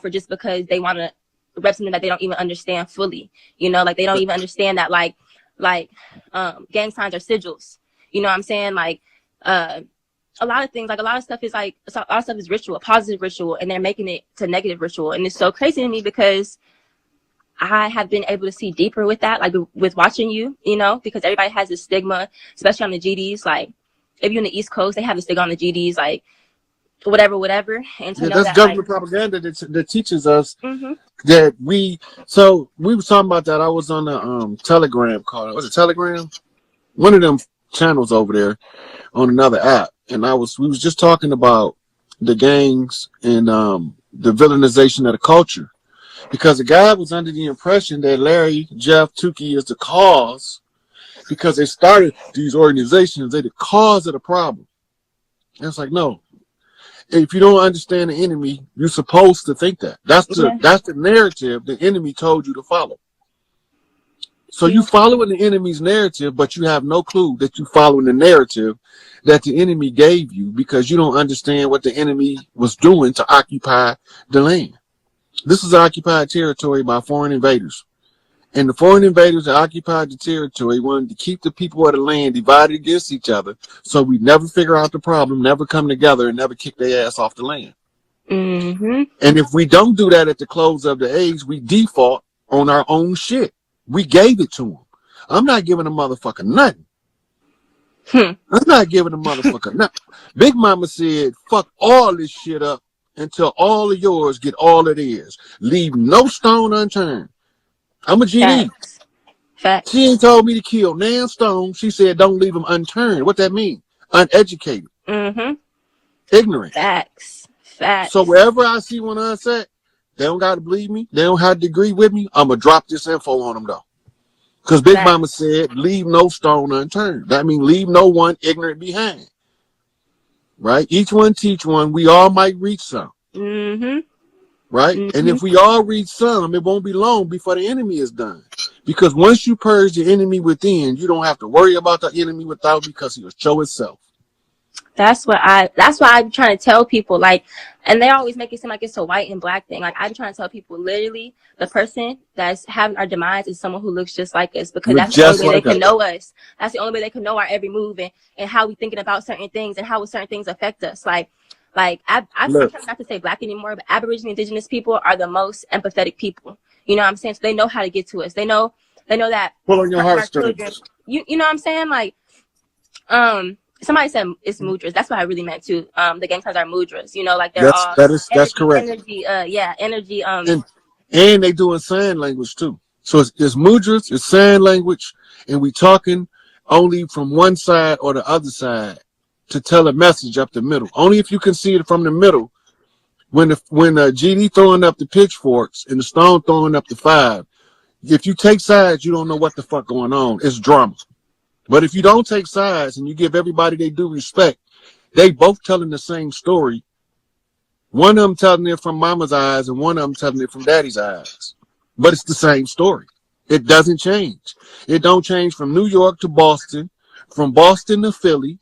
just because they want to rep something that they don't even understand fully. You know, like, they don't even understand that, like gang signs are sigils. You know what I'm saying? Like, a lot of things, like, a lot of stuff is, like, a lot of stuff is ritual, positive ritual, and they're making it to negative ritual. And it's so crazy to me because I have been able to see deeper with that, like, with watching you, you know, because everybody has this stigma, especially on the GDs. Like, if you're in the East Coast, they have the stigma on the GDs, like, whatever. And to know that's that, government like, propaganda that teaches us that we were talking about that. I was on the Telegram call. Was it Telegram? One of them channels over there on another app. And we was just talking about the gangs and the villainization of the culture. Because the guy was under the impression that Larry, Jeff, Tukey is the cause, because they started these organizations, they're the cause of the problem. And it's like, no. If you don't understand the enemy, you're supposed to think that. That's the narrative the enemy told you to follow. So you following the enemy's narrative, but you have no clue that you're following the narrative that the enemy gave you, because you don't understand what the enemy was doing to occupy the land. This is occupied territory by foreign invaders. And the foreign invaders that occupied the territory wanted to keep the people of the land divided against each other, so we never figure out the problem, never come together, and never kick their ass off the land. And if we don't do that at the close of the age, we default on our own shit. We gave it to them. I'm not giving a motherfucker nothing. I'm not giving a motherfucker nothing. Big Mama said, fuck all this shit up until all of yours get all of theirs. Leave no stone unturned. I'm a GD. Facts. She ain't told me to kill Nan Stone. She said don't leave them unturned. What that mean? Uneducated. Ignorant. Facts. So wherever I see one unset, they don't got to believe me. They don't have to agree with me. I'm going to drop this info on them, though. Because Big Mama said, leave no stone unturned. That means leave no one ignorant behind. Right? Each one teach one. We all might reach some. Right? And if we all reach some, it won't be long before the enemy is done. Because once you purge the enemy within, you don't have to worry about the enemy without, because he will show itself. That's why I'm trying to tell people, like, and they always make it seem like it's a white and black thing. Like, I'm trying to tell people, literally, the person that's having our demise is someone who looks just like us, because that's the only way they can know us. That's the only way they can know our every move and how we thinking about certain things and how certain things affect us. Like I'm trying not to say black anymore, but Aboriginal Indigenous people are the most empathetic people. You know what I'm saying? So they know how to get to us. They know that. Pull on your heartstrings. You know what I'm saying? Like, somebody said it's mudras. That's what I really meant too. The gang signs are mudras. You know, like that's correct. Energy, energy. And they doing sign language too. So it's mudras, it's sign language, and we talking only from one side or the other side to tell a message up the middle. Only if you can see it from the middle. When GD throwing up the pitchforks and the Stone throwing up the 5, if you take sides, you don't know what the fuck going on. It's drama. But if you don't take sides and you give everybody their due respect, they both telling the same story. One of them telling it from mama's eyes and one of them telling it from daddy's eyes. But it's the same story. It doesn't change. It don't change from New York to Boston, from Boston to Philly,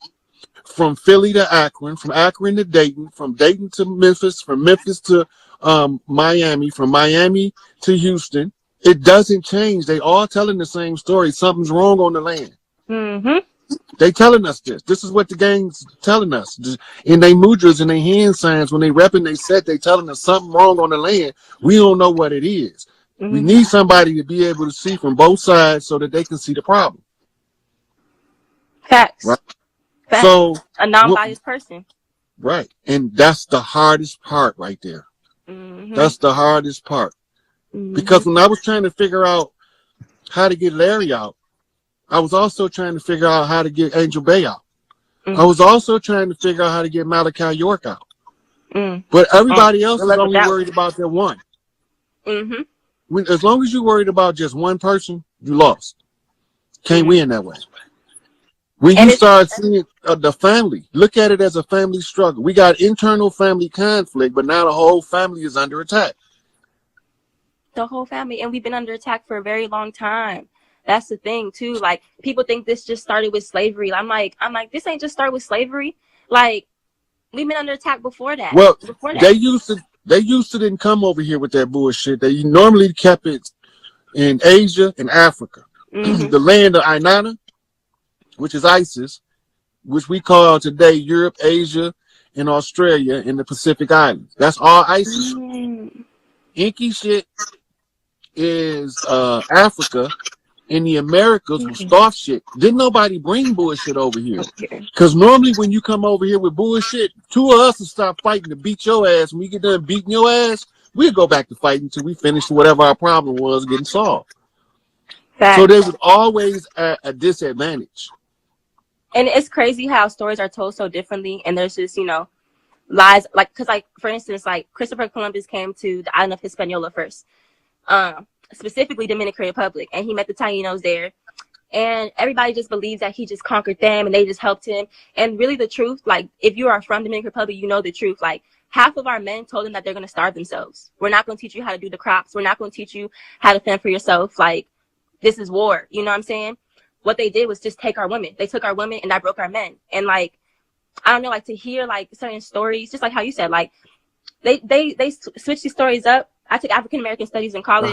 from Philly to Akron, from Akron to Dayton, from Dayton to Memphis, from Memphis to Miami, from Miami to Houston. It doesn't change. They all telling the same story. Something's wrong on the land. They telling us this. This is what the gang's telling us. In their mudras and their hand signs, when they repping they set, they telling us something wrong on the land. We don't know what it is. We need somebody to be able to see from both sides so that they can see the problem. Facts. Right? Facts. So a non-biased person. Right. And that's the hardest part right there. That's the hardest part. Because when I was trying to figure out how to get Larry out, I was also trying to figure out how to get Angel Bay out. I was also trying to figure out how to get Malachi York out. But everybody else is only worried about their one. as long as you're worried about just one person, you lost. Can't win that way. When you start seeing the family, look at it as a family struggle. We got internal family conflict, but now the whole family is under attack. The whole family, and we've been under attack for a very long time. That's the thing too. Like, people think this just started with slavery. I'm like, this ain't just started with slavery. Like, we've been under attack before that. Well, they used to didn't come over here with that bullshit. They normally kept it in Asia and Africa. The land of Ainana, which is ISIS, which we call today Europe, Asia, and Australia, in the Pacific Islands. That's all ISIS. Inky shit is Africa. In the Americas was soft shit. Didn't nobody bring bullshit over here. Because normally when you come over here with bullshit, two of us will stop fighting to beat your ass. When we get done beating your ass, we'll go back to fighting until we finish whatever our problem was getting solved. So they was always at a disadvantage. And it's crazy how stories are told so differently. And there's just, you know, lies. Like, because, like, for instance, like, Christopher Columbus came to the island of Hispaniola first. Specifically Dominican Republic, and he met the Tainos there, and everybody just believes that he just conquered them and they just helped him. And really the truth, like, if you are from Dominican Republic, you know the truth. Like, half of our men told them that they're going to starve themselves. We're not going to teach you how to do the crops. We're not going to teach you how to fend for yourself. Like, this is war. You know what I'm saying? What they did was just take our women. They took our women and that broke our men. And, like, I don't know, like, to hear, like, certain stories, just like how you said, like, they switch these stories up. I took African American studies in college.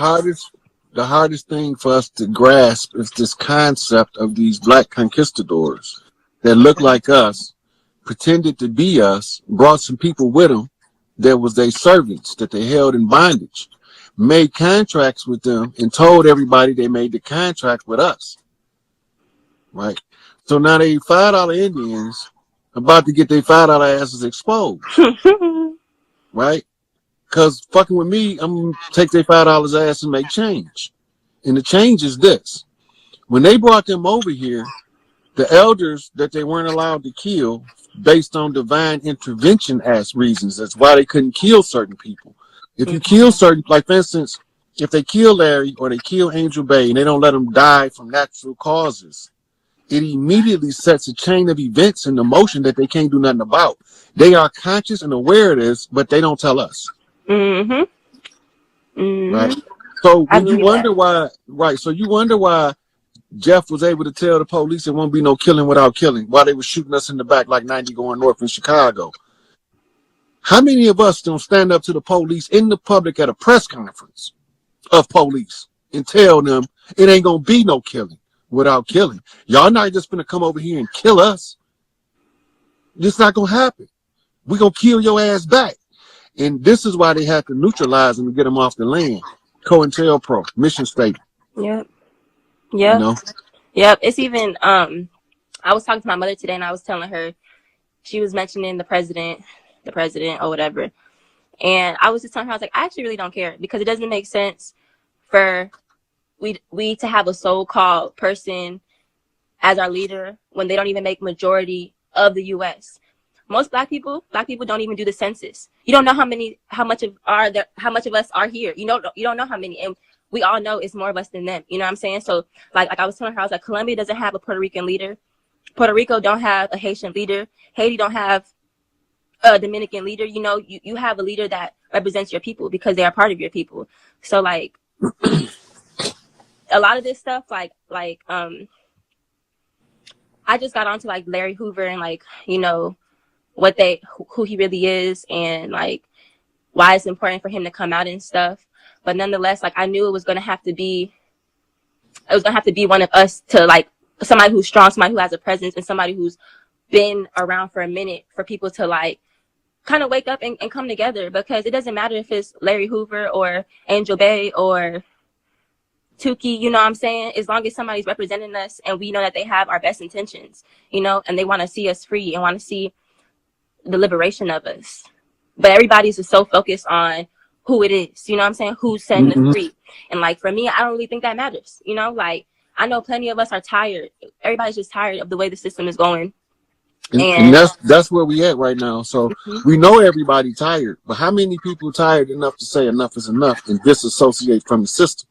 The hardest thing for us to grasp is this concept of these black conquistadors that look like us, pretended to be us, brought some people with them that was their servants that they held in bondage, made contracts with them, and told everybody they made the contract with us. Right? So now they $5 Indians about to get their $5 asses exposed. Right? Because fucking with me, I'm going to take their $5 ass and make change. And the change is this. When they brought them over here, the elders that they weren't allowed to kill based on divine intervention as reasons. That's why they couldn't kill certain people. If you kill certain, like for instance, if they kill Larry or they kill Angel Bay and they don't let them die from natural causes, it immediately sets a chain of events in the motion that they can't do nothing about. They are conscious and aware of this, but they don't tell us. Right. So when you wonder why, so you wonder why Jeff was able to tell the police there won't be no killing without killing while they were shooting us in the back like 90 going north in Chicago. How many of us don't stand up to the police in the public at a press conference of police and tell them it ain't gonna be no killing without killing? Y'all not just gonna come over here and kill us. It's not gonna happen. We're gonna kill your ass back. And this is why they had to neutralize them and get them off the land. COINTELPRO, mission statement. Yep. You know? Yep. It's even, I was talking to my mother today and I was telling her, she was mentioning the president or whatever. And I was just telling her, I was like, I actually really don't care because it doesn't make sense for we to have a so-called person as our leader when they don't even make majority of the U.S. Most black people don't even do the census. You don't know how much of us are here. You don't know how many, and we all know it's more of us than them. You know what I'm saying? So like I was telling her, I was like, Colombia doesn't have a Puerto Rican leader. Puerto Rico don't have a Haitian leader. Haiti don't have a Dominican leader. You know, you have a leader that represents your people because they are part of your people. So like a lot of this stuff, like I just got onto like Larry Hoover and like, you know, who he really is and like why it's important for him to come out and stuff. But nonetheless, like I knew it was gonna have to be one of us, to like somebody who's strong, somebody who has a presence, and somebody who's been around for a minute, for people to like kind of wake up and come together. Because it doesn't matter if it's Larry Hoover or Angel Bay or Tukey, you know what I'm saying? As long as somebody's representing us and we know that they have our best intentions, you know, and they want to see us free and want to see the liberation of us. But everybody's just so focused on who it is, you know what I'm saying? Who's setting us free. And like for me, I don't really think that matters, you know? Like I know plenty of us are tired. Everybody's just tired of the way the system is going. And that's where we at right now. So we know everybody tired, but how many people tired enough to say enough is enough and disassociate from the system?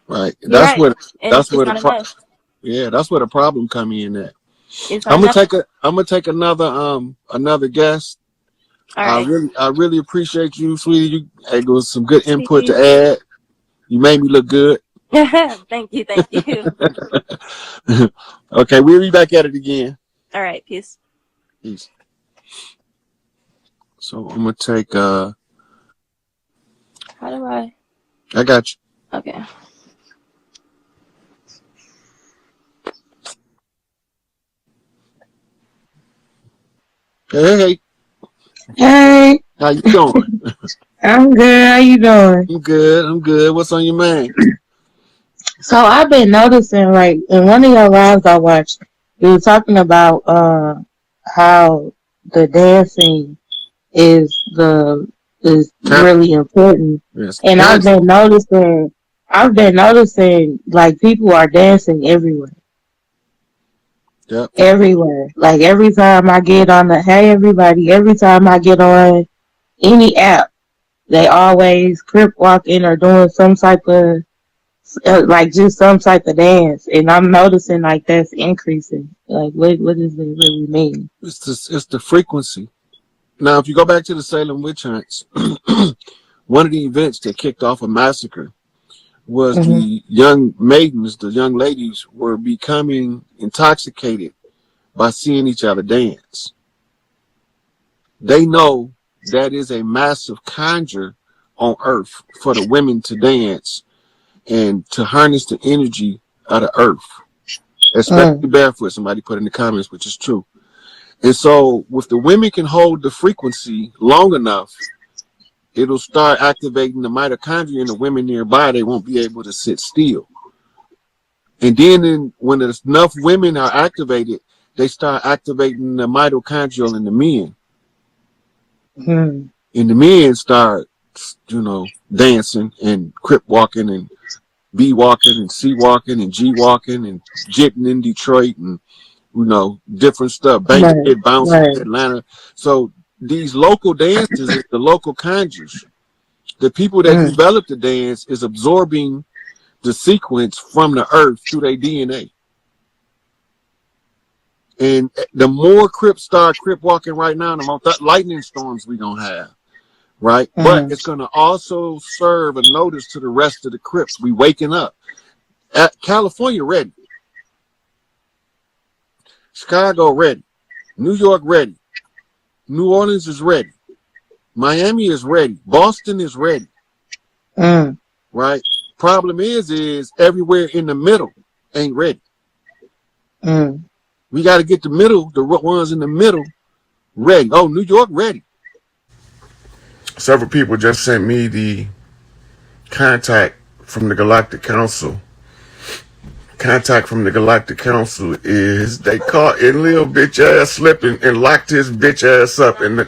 Right. That's where that's where the problem come in at. I'm gonna take another guest. I really appreciate you, sweetie. It was some good input to add. You made me look good. Thank you. Okay, we'll be back at it again. All right, peace. So I'm gonna take how do I got you. Okay. Hey. Hey. How you doing? I'm good. How you doing? I'm good. What's on your mind? So I've been noticing, like, in one of your lives I watched, you were talking about how the dancing is really important. Yes. And I've been noticing like people are dancing everywhere. Yep. Everywhere. Like every time I get on every time I get on any app, they always crip walking or doing some type of just some type of dance, and I'm noticing like that's increasing. Like, what does it really mean? It's the frequency. Now, if you go back to the Salem witch hunts, one of the events that kicked off a massacre was the young maidens, the young ladies, were becoming intoxicated by seeing each other dance. They know that is a massive conjure on earth for the women to dance and to harness the energy of the earth, especially barefoot. Somebody put in the comments, which is true. And so if the women can hold the frequency long enough, it'll start activating the mitochondria in the women nearby. They won't be able to sit still. And then when there's enough women are activated, they start activating the mitochondrial in the men. And the men start, dancing and crip walking and B walking and C walking and G walking and jitting in Detroit and, different stuff. Bangkok, bouncing in Atlanta. So these local dances is the local conjures. The people that develop the dance is absorbing the sequence from the earth through their DNA. And the more Crips start crip walking right now, the more lightning storms we're going to have, right? But it's going to also serve a notice to the rest of the Crips. We waking up. California ready. Chicago ready. New York ready. New Orleans is ready. Miami is ready. Boston is ready. Right? Problem is everywhere in the middle ain't ready. We got to get the middle, the ones in the middle, ready. Oh, New York ready. Several people just sent me the contact from the Galactic Council. Contact from the Galactic Council is they caught Enlil bitch ass slipping and locked his bitch ass up and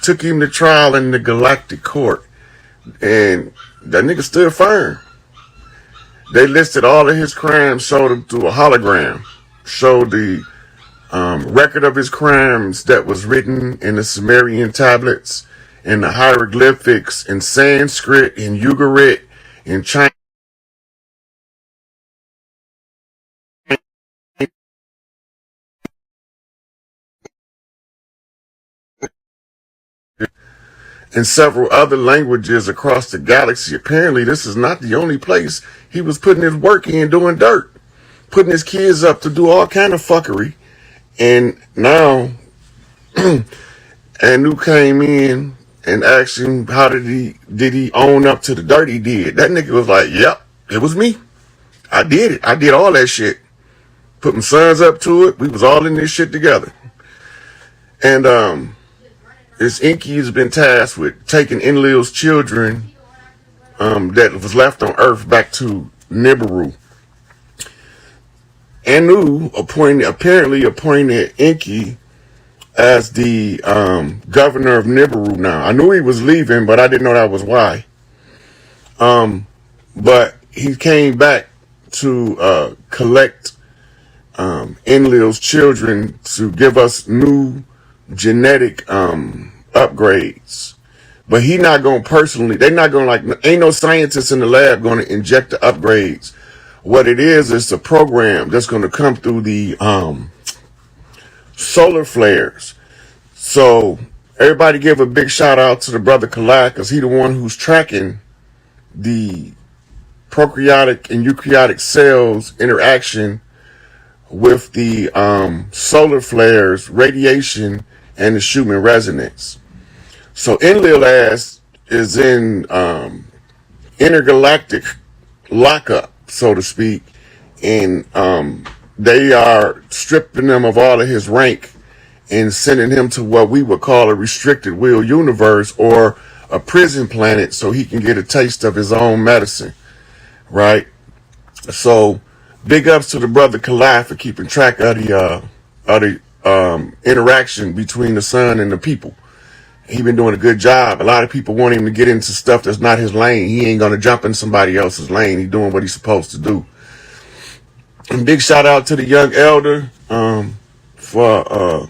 took him to trial in the Galactic Court. And that nigga stood firm. They listed all of his crimes, showed him through a hologram, showed the record of his crimes that was written in the Sumerian tablets, in the hieroglyphics, in Sanskrit, in Ugarit, in China. In several other languages across the galaxy. Apparently, this is not the only place he was putting his work in doing dirt, putting his kids up to do all kind of fuckery. And now, Anu came in and asked him, how did he own up to the dirt he did? That nigga was like, yep, it was me. I did it. I did all that shit. Put my sons up to it. We was all in this shit together. And, this Inky has been tasked with taking Enlil's children that was left on Earth back to Nibiru. Anu apparently appointed Inky as the governor of Nibiru now. I knew he was leaving, but I didn't know that was why. But he came back to collect Enlil's children to give us new genetic upgrades. But he not going to personally, they not going to like, ain't no scientists in the lab going to inject the upgrades. What it is a program that's going to come through the solar flares. So everybody give a big shout out to the brother Kalak, because he the one who's tracking the prokaryotic and eukaryotic cells interaction with the solar flares, radiation, and the Schumann resonance. So Enlil ass is in intergalactic lockup, so to speak, and they are stripping him of all of his rank and sending him to what we would call a restricted will universe, or a prison planet, so he can get a taste of his own medicine, right? So big ups to the brother Kalai for keeping track of the interaction between the sun and the people. He been doing a good job. A lot of people want him to get into stuff that's not his lane. He ain't gonna jump in somebody else's lane. He's doing what he's supposed to do. And big shout out to the young elder for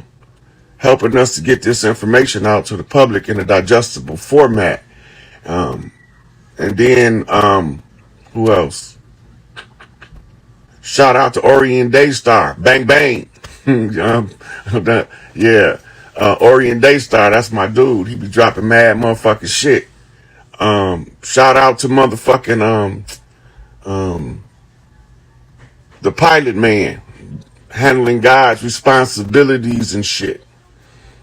helping us to get this information out to the public in a digestible format. And then who else? Shout out to Orient Daystar. Bang bang. Yeah. Orient Daystar, that's my dude. He be dropping mad motherfucking shit. Shout out to motherfucking the pilot man, handling God's responsibilities and shit.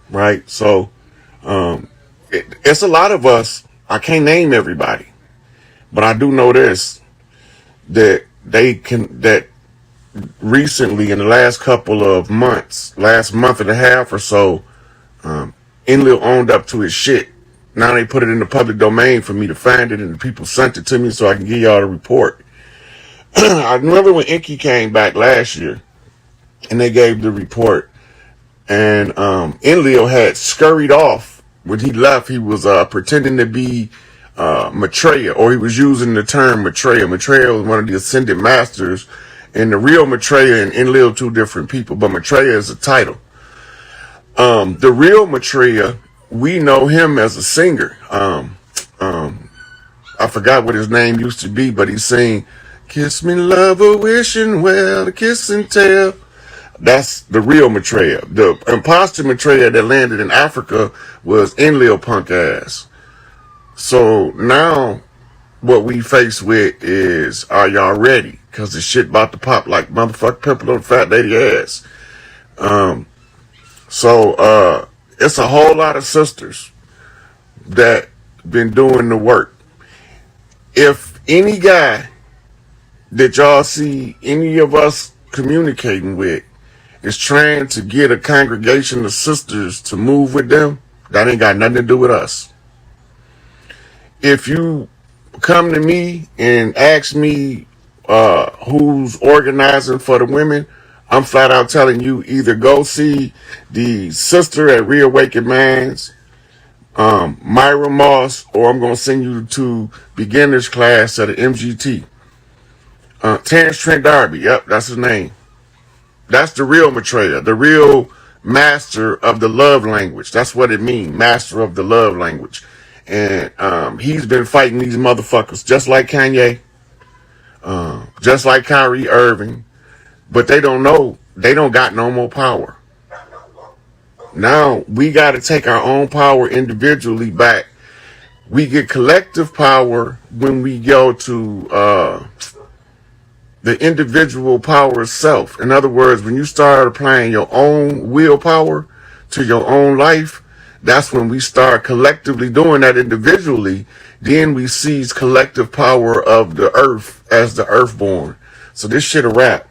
Right? So it's a lot of us. I can't name everybody, but I do know this, that recently in the last couple of months, last month and a half or so, Enlil owned up to his shit. Now they put it in the public domain for me to find it, and the people sent it to me so I can give y'all the report. I remember when Inky came back last year and they gave the report, and Enlil had scurried off. When he left, he was pretending to be Maitreya, or he was using the term Maitreya. Maitreya was one of the ascended masters, and the real Maitreya and Enlil two different people, but Maitreya is a title. The real Maitreya, we know him as a singer. I forgot what his name used to be, but he sang, "Kiss me, lover, wishing well, to kiss and tell." That's the real Maitreya. The imposter Maitreya that landed in Africa was Enlil punk ass. So now what we face with is, are y'all ready? Because the shit about to pop like motherfucking pimple on fat lady ass. So it's a whole lot of sisters that been doing the work. If any guy that y'all see any of us communicating with is trying to get a congregation of sisters to move with them, that ain't got nothing to do with us. If you come to me and ask me who's organizing for the women, I'm flat out telling you, either go see the sister at Reawakened Minds, Myra Moss, or I'm going to send you to beginner's class at the MGT. Terrence Trent D'Arby, yep, that's his name. That's the real Maitreya, the real master of the love language. That's what it means, master of the love language. And he's been fighting these motherfuckers just like Kanye, just like Kyrie Irving, but they don't know, they don't got no more power. Now we got to take our own power individually back. We get collective power when we go to the individual power itself. In other words, when you start applying your own willpower to your own life, that's when we start collectively doing that individually. Then we seize collective power of the earth as the earthborn. So this shit a wrap.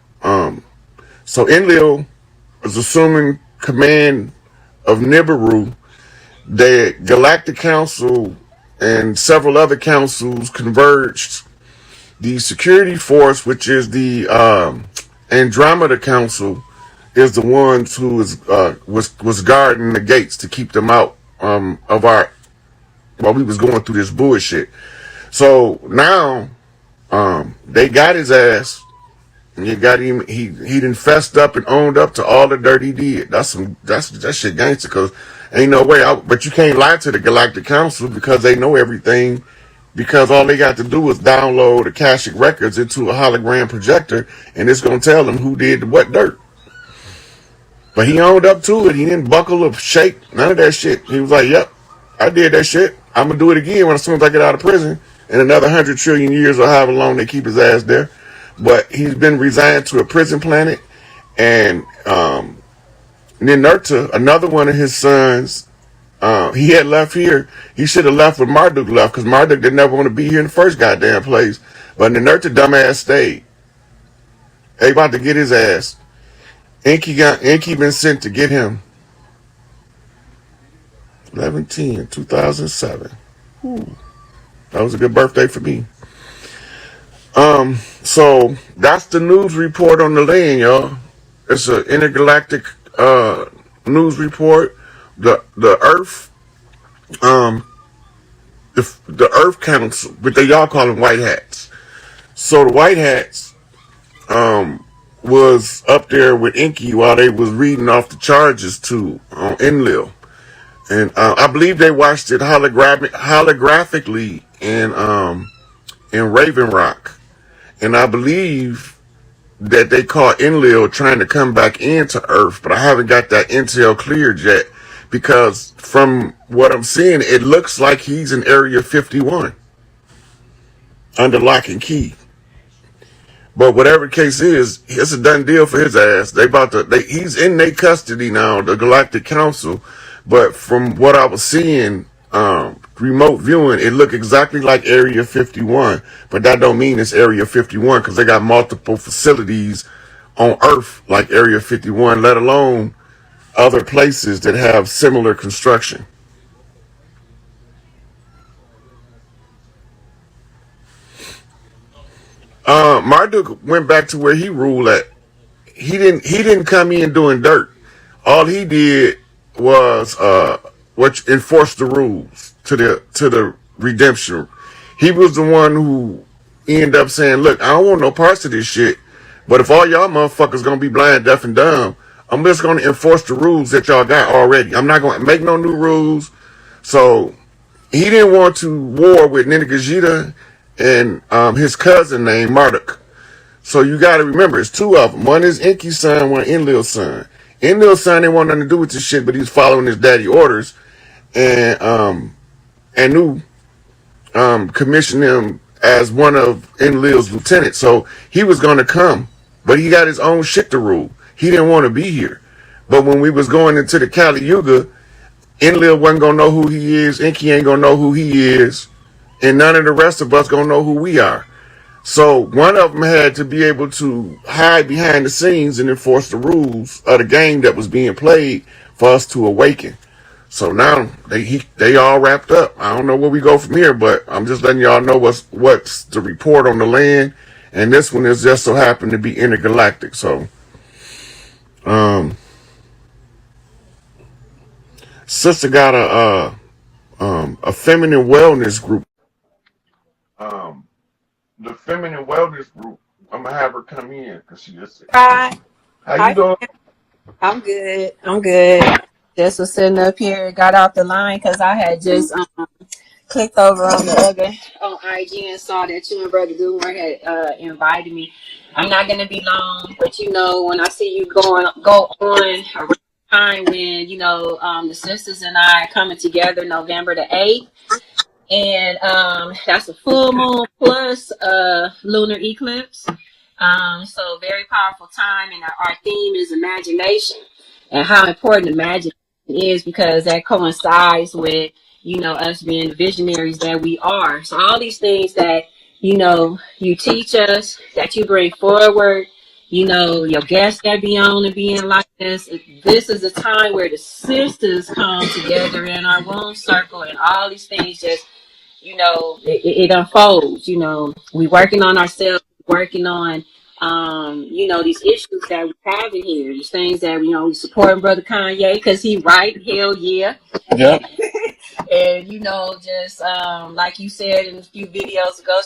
So Enlil is assuming command of Nibiru. The Galactic Council and several other councils converged. The security force, which is the Andromeda Council, is the ones who was guarding the gates to keep them out of our, while we was going through this bullshit. So now they got his ass, And you got him. He done fessed up and owned up to all the dirt he did. That's that shit gangster. Cause ain't no way. But you can't lie to the Galactic Council because they know everything. Because all they got to do is download the Akashic records into a hologram projector, and it's gonna tell them who did what dirt. But he owned up to it. He didn't buckle or shake. None of that shit. He was like, "Yep, I did that shit. I'm gonna do it again as soon as I get out of prison." In another 100 trillion years or however long they keep his ass there. But he's been resigned to a prison planet, and Ninurta, another one of his sons, he had left here. He should have left when Marduk left, because Marduk didn't ever want to be here in the first goddamn place. But Ninurta dumbass stayed. They about to get his ass. Enki been sent to get him. 11/10/2007. That was a good birthday for me. So that's the news report on the land, y'all. It's an intergalactic news report. The Earth, the Earth Council, but y'all call them white hats. So the white hats was up there with Enki while they was reading off the charges to Enlil. And I believe they watched it holographically in Raven Rock. And I believe that they caught Enlil trying to come back into Earth, but I haven't got that intel cleared yet, because from what I'm seeing, it looks like he's in Area 51 under lock and key. But whatever the case is, it's a done deal for his ass. He's in their custody now, the Galactic Council. But from what I was seeing, remote viewing, it looked exactly like Area 51. But that don't mean it's Area 51, because they got multiple facilities on Earth like Area 51, let alone other places that have similar construction. Marduk went back to where he ruled at. He didn't come in doing dirt. All he did was enforce the rules to the redemption. He was the one who ended up saying, "Look, I don't want no parts of this shit. But if all y'all motherfuckers gonna be blind, deaf, and dumb, I'm just gonna enforce the rules that y'all got already. I'm not gonna make no new rules." So he didn't want to war with Ninigajita and his cousin named Marduk. So you got to remember, it's two of them. One is Enki's son, one Enlil's son. Enlil's son didn't want nothing to do with this shit, but he was following his daddy orders, and Anu commissioned him as one of Enlil's lieutenants. So he was going to come, but he got his own shit to rule. He didn't want to be here. But when we was going into the Kali Yuga, Enlil wasn't going to know who he is, Enki ain't going to know who he is, and none of the rest of us going to know who we are. So one of them had to be able to hide behind the scenes and enforce the rules of the game that was being played for us to awaken. So now they all wrapped up. I don't know where we go from here, but I'm just letting y'all know what's the report on the land. And this one is just so happened to be intergalactic. So sister got a feminine wellness group. The feminine wellness group. I'm gonna have her come in because she just said, Hi. "How you doing?" I'm good. I'm good. Just was sitting up here, got off the line because I had just clicked over on the other on IG and saw that you and Brother Doomer had invited me. I'm not gonna be long, but when I see you go on around time when the sisters and I are coming together November the 8th. And that's a full moon plus lunar eclipse. So very powerful time, and our theme is imagination and how important imagination is, because that coincides with us being the visionaries that we are. So all these things that you teach us, that you bring forward, your guests that be on and being like this. This is a time where the sisters come together in our room circle, and all these things just it unfolds. We working on ourselves, working on these issues that we have in here, these things that we supporting Brother Kanye because he right, hell yeah. Yep. And just like you said in a few videos ago,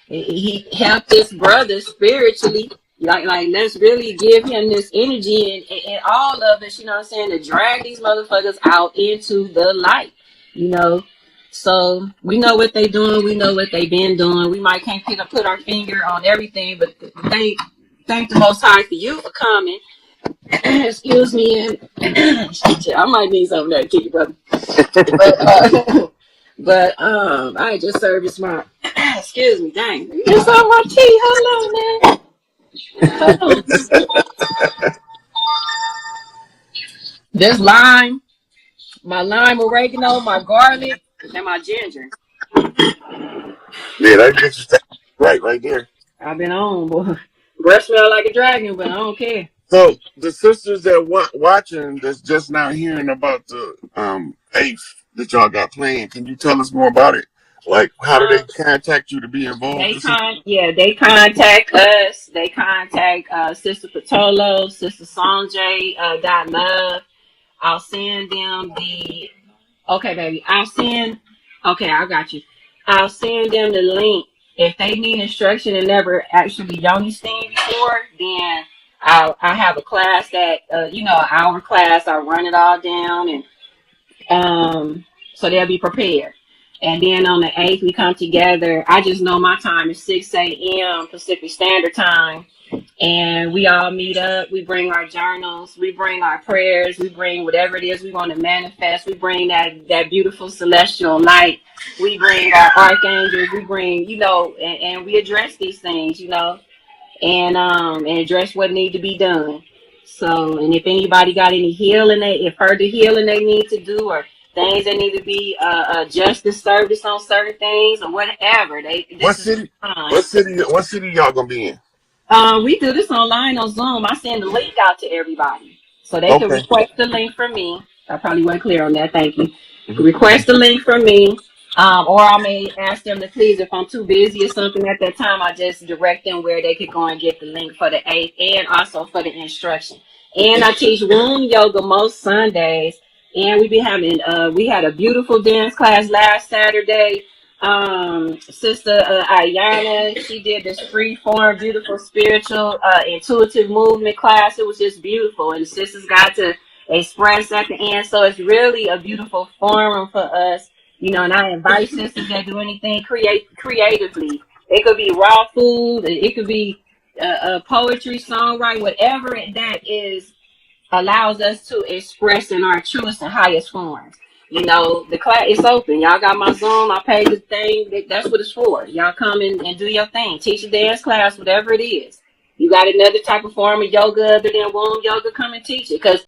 he helped his brother spiritually, Like let's really give him this energy and all of us, you know what I'm saying, to drag these motherfuckers out into the light, you know. So we know what they doing, we know what they been doing. We might can't put our finger on everything, but thank the Most High for you for coming. Excuse me, and I might need some of that, kitty brother. But I just serviced my excuse me, dang. It's on my tea. Hold on, man. Hold on. This lime, my lime oregano, my garlic, and my ginger. Yeah, that gets you right there. I've been on, boy. Breath smell like a dragon, but I don't care. So the sisters that watching that's just now hearing about the eighth that y'all got playing, can you tell us more about it? Like, how do they contact you to be involved? They contact us. They contact Sister Patolo, Sister Sanjay, God Love. I'll send them the. Okay, baby. Okay, I got you. I'll send them the link. If they need instruction and never actually yoni steam before, then I have a class that our class. I run it all down and so they'll be prepared. And then on the 8th we come together. I just know my time is 6 a.m. Pacific Standard Time. And we all meet up. We bring our journals. We bring our prayers. We bring whatever it is we want to manifest. We bring that beautiful celestial light. We bring our archangels. We bring, and we address these things, and address what need to be done. So, and if anybody got any healing, if further healing they need to do, or things that need to be justice service on certain things, or whatever, What city y'all gonna be in? We do this online on Zoom. I send the link out to everybody. So they can request the link from me. I probably wasn't clear on that. Thank you. Request the link from me. Or I may ask them to please, if I'm too busy or something at that time, I just direct them where they could go and get the link for the 8th and also for the instruction. And I teach womb yoga most Sundays. And we had a beautiful dance class last Saturday. Sister Ayana, she did this free form, beautiful spiritual, intuitive movement class. It was just beautiful, and the sisters got to express at the end. So it's really a beautiful forum for us, and I invite sisters that do anything creatively. It could be raw food, it could be poetry, songwriting, whatever that is, allows us to express in our truest and highest forms. The class is open. Y'all got my Zoom. I paid the thing. That's what it's for. Y'all come in and do your thing. Teach a dance class, whatever it is. You got another type of form of yoga other than womb yoga, come and teach it. Because